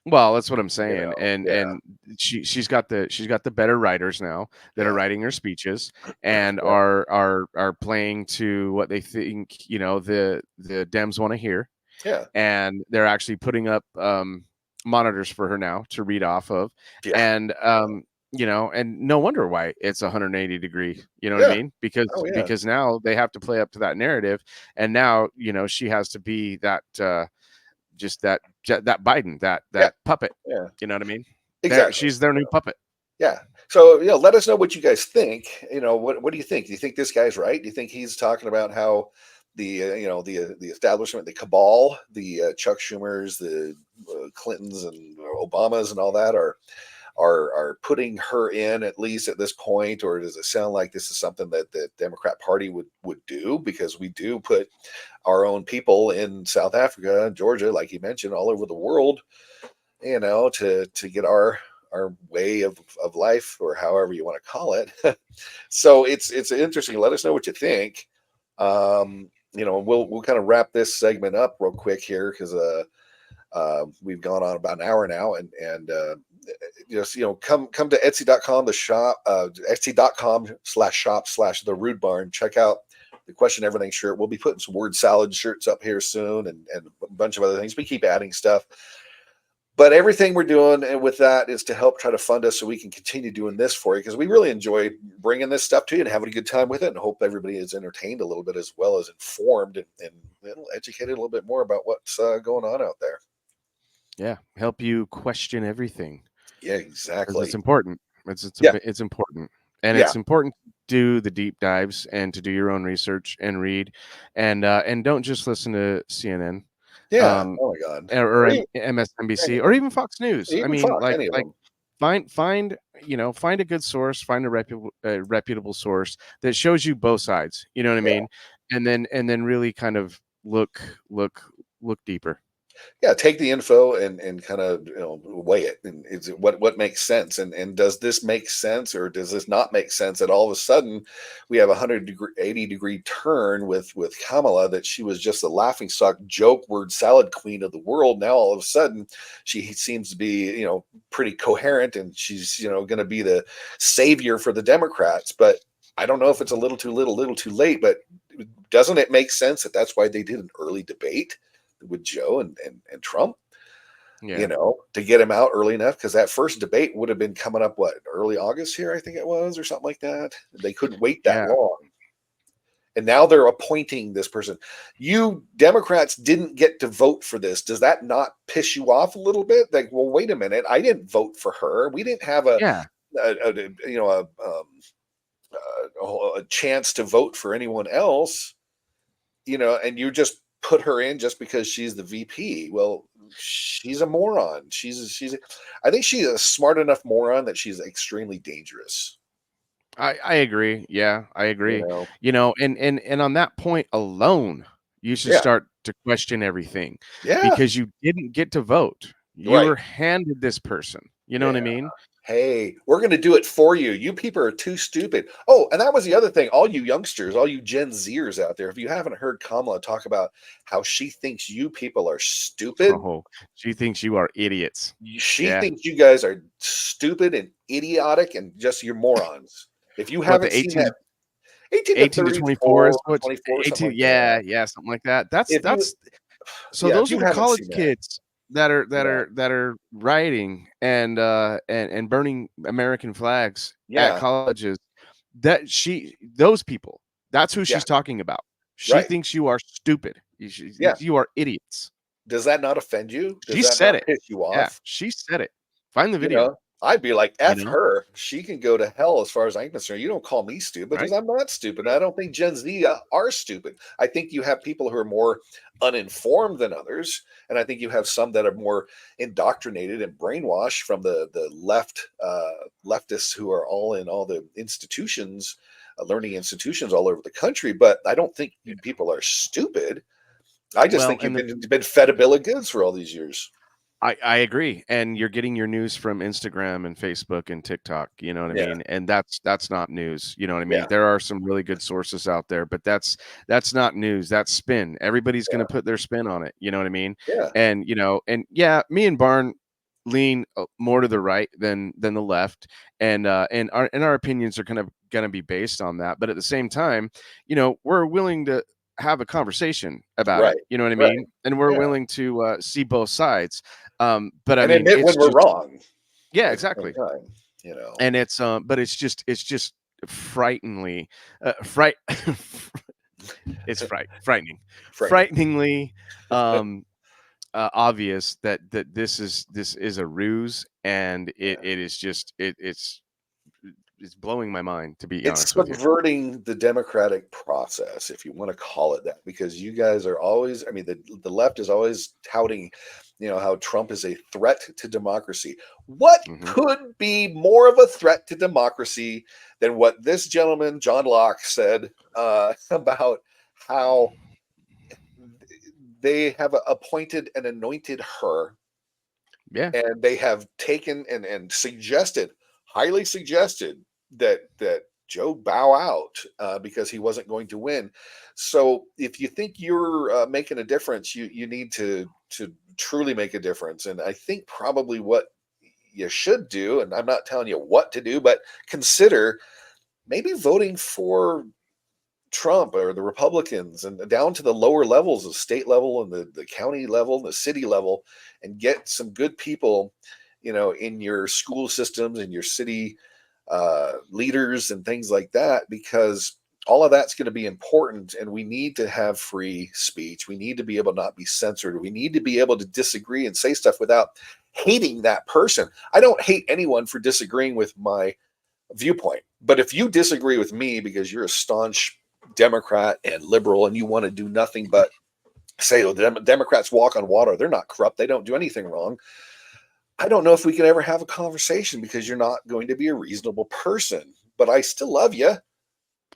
Well, that's what I'm saying, and she's got the better writers now that are writing her speeches and are playing to what they think the Dems want to hear. Yeah, and they're actually putting up monitors for her now to read off of, and and no wonder why it's 180 degree. You know what I mean? Because now they have to play up to that narrative, and now she has to be that. Just that Biden, that puppet. Yeah. You know what I mean? Exactly. She's their new puppet. Yeah. So let us know what you guys think. What do you think? Do you think this guy's right? Do you think he's talking about how the the establishment, the cabal, the Chuck Schumers, the Clintons and Obamas and all that are putting her in, at least at this point? Or does it sound like this is something that the Democrat Party would do? Because we do put our own people in South Africa, Georgia, like you mentioned, all over the world, to get our way of life, or however you want to call it. So it's interesting. Let us know what you think. We'll kind of wrap this segment up real quick here, because we've gone on about an hour now, and just come to Etsy.com, the shop, Etsy.com/shop/the Rude Barn. Check out the Question Everything shirt. We'll be putting some word salad shirts up here soon, and a bunch of other things. We keep adding stuff, but everything we're doing and with that is to help try to fund us so we can continue doing this for you, because we really enjoy bringing this stuff to you and having a good time with it, and hope everybody is entertained a little bit, as well as informed and educated a little bit more about what's going on out there. Yeah, help you question everything. Yeah, exactly. It's important. It's important, and it's important to do the deep dives and to do your own research and read, and don't just listen to CNN. Yeah. Oh my God. Or MSNBC, or even Fox News. I mean, find a good source, find a reputable source that shows you both sides. You know what I mean? And then really kind of look deeper. Yeah, take the info and kind of weigh it, and is it what makes sense, and does this make sense or does this not make sense? That all of a sudden we have a 180-degree turn with Kamala, that she was just a laughingstock, joke word salad queen of the world. Now all of a sudden she seems to be pretty coherent, and she's going to be the savior for the Democrats. But I don't know if it's a little too little too late. But doesn't it make sense that that's why they did an early debate with Joe and Trump, to get him out early enough? Because that first debate would have been coming up, early August here, I think it was, or something like that. They couldn't wait that long. And now they're appointing this person. You Democrats didn't get to vote for this. Does that not piss you off a little bit? Like, well, wait a minute. I didn't vote for her. We didn't have a chance to vote for anyone else, and you just put her in just because she's the VP. Well, she's a moron. I think she's a smart enough moron that she's extremely dangerous. I agree. Yeah, I agree. And on that point alone, you should start to question everything. Yeah. Because you didn't get to vote. You were handed this person. You know what I mean? Hey, we're going to do it for you. You people are too stupid. Oh, and that was the other thing. All you youngsters, all you Gen Zers out there, if you haven't heard Kamala talk about how she thinks you people are stupid. Oh, she thinks you are idiots. She thinks you guys are stupid and idiotic and just you're morons. If you haven't seen that, 18 to 24 is what 24, 18, something like that. Those are the college kids that are rioting and burning American flags at colleges. Those people, that's who she's talking about. She thinks you are stupid. You are idiots. Does that not offend you? She said it. Piss you off? Yeah, she said it. Find the video. I'd be like, F her. She can go to hell as far as I'm concerned. You don't call me stupid because I'm not stupid. I don't think Gen Z are stupid. I think you have people who are more uninformed than others. And I think you have some that are more indoctrinated and brainwashed from the leftists who are all in all the institutions, learning institutions all over the country. But I don't think you people are stupid. I just think you've been fed a bill of goods for all these years. I agree. And you're getting your news from Instagram and Facebook and TikTok, you know what I mean? And that's not news. You know what I mean? Yeah. There are some really good sources out there, but that's not news. That's spin. Everybody's going to put their spin on it. You know what I mean? Yeah. And, me and Barn lean more to the right than the left. And our opinions are going to be based on that. But at the same time, we're willing to have a conversation about it. You know what I mean? And we're willing to see both sides. But I mean, admit when we're wrong. Yeah, exactly. And it's but it's just frighteningly frighteningly obvious that this is a ruse, and it's blowing my mind, to be honest with you. It's subverting the democratic process, if you want to call it that, because you guys are always, the left is always touting, how Trump is a threat to democracy. What could be more of a threat to democracy than what this gentleman, John Locke, said about how they have appointed and anointed her. Yeah. And they have taken and highly suggested that Joe bow out because he wasn't going to win. So if you think you're making a difference, you need to truly make a difference. And I think probably what you should do, and I'm not telling you what to do, but consider maybe voting for Trump or the Republicans and down to the lower levels, the state level and the county level, the city level, and get some good people, in your school systems and your city leaders and things like that, because all of that's going to be important. And we need to have free speech. We need to be able to not be censored. We need to be able to disagree and say stuff without hating that person. I don't hate anyone for disagreeing with my viewpoint, but if you disagree with me because you're a staunch Democrat and liberal and you want to do nothing but say, the Democrats walk on water, they're not corrupt, they don't do anything wrong, I don't know if we can ever have a conversation, because you're not going to be a reasonable person. But I still love you.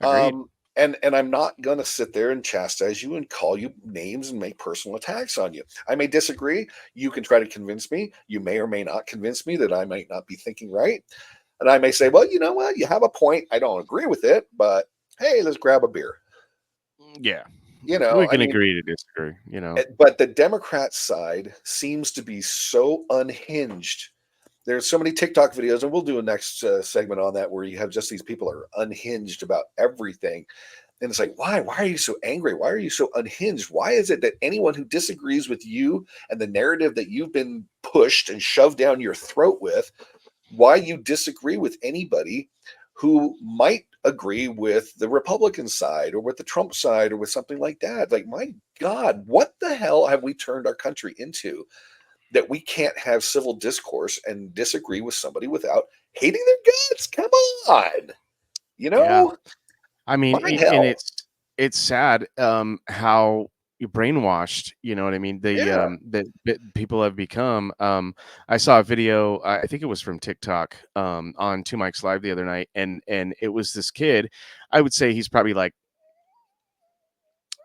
And And I'm not going to sit there and chastise you and call you names and make personal attacks on you. I may disagree. You can try to convince me. You may or may not convince me that I might not be thinking right. And I may say, well, you know what? You have a point. I don't agree with it, but hey, let's grab a beer. Yeah. You know, we can agree to disagree, you know. But the Democrat side seems to be so unhinged. There's so many TikTok videos, and we'll do a next segment on that, where you have just these people are unhinged about everything. And it's like, why? Why are you so angry? Why are you so unhinged? Why is it that anyone who disagrees with you and the narrative that you've been pushed and shoved down your throat with, why you disagree with anybody who might agree with the Republican side or with the Trump side or with something like that? Like, my God, what the hell have we turned our country into, that we can't have civil discourse and disagree with somebody without hating their guts? Come on. You know? Yeah. I mean, and it's sad how you brainwashed, you know what I mean? That people have become. I saw a video, I think it was from TikTok, on Two Mics Live the other night, and it was this kid. I would say he's probably like,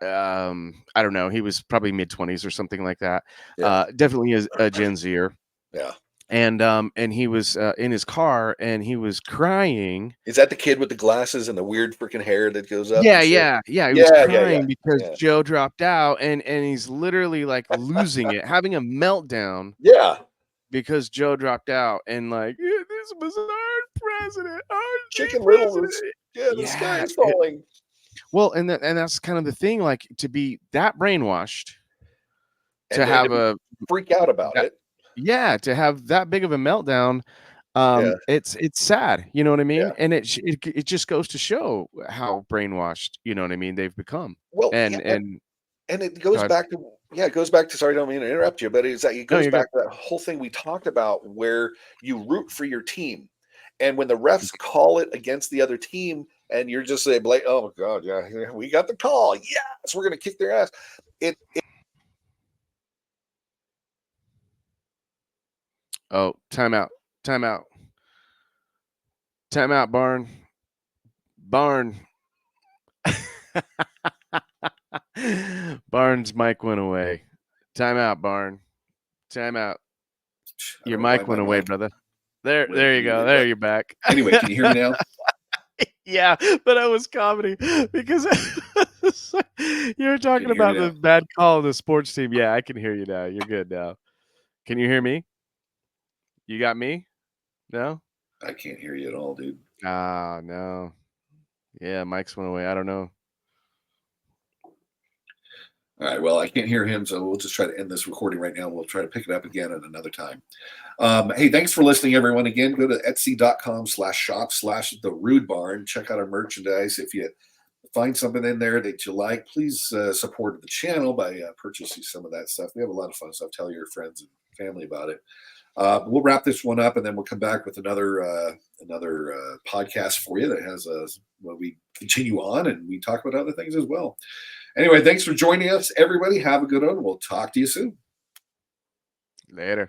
I don't know, he was probably mid-20s or something like that. Definitely a Gen Zer. Yeah. And he was in his car and he was crying. Is that the kid with the glasses and the weird freaking hair that goes up? Yeah. He was crying because Joe dropped out, and he's literally like losing it, having a meltdown. Yeah. Because Joe dropped out, and like, this was our president. Our Chicken Little is, the sky is falling. Well, and that's kind of the thing, like, to be that brainwashed, And to have a freak out about it. Yeah, to have that big of a meltdown, it's sad, you know what I mean? And it just goes to show how brainwashed, you know what I mean, they've become. Well, and it goes back to sorry, I don't mean to interrupt you, but it goes back to that whole thing we talked about, where you root for your team, and when the refs call it against the other team, and you're just like, oh God, yeah, we got the call, yes, we're gonna kick their ass. Oh, timeout, Barn. Barn's mic went away. Timeout, Barn. Timeout. Your mic went away, brother. There you go. There, you're back. Anyway, can you hear me now? Yeah, but that was comedy because you were talking about the bad call of the sports team. Yeah, I can hear you now. You're good now. Can you hear me? You got me? No? I can't hear you at all, dude. Ah, no. Yeah, mics went away. I don't know. All right, well, I can't hear him, so we'll just try to end this recording right now. We'll try to pick it up again at another time. Hey, thanks for listening, everyone. Again, go to etsy.com/shop/the Rude Barn. Check out our merchandise. If you find something in there that you like, please support the channel by purchasing some of that stuff. We have a lot of fun stuff. Tell your friends and family about it. We'll wrap this one up, and then we'll come back with another podcast for you that has we continue on and we talk about other things as well. Anyway, thanks for joining us, everybody. Have a good one. We'll talk to you soon. Later.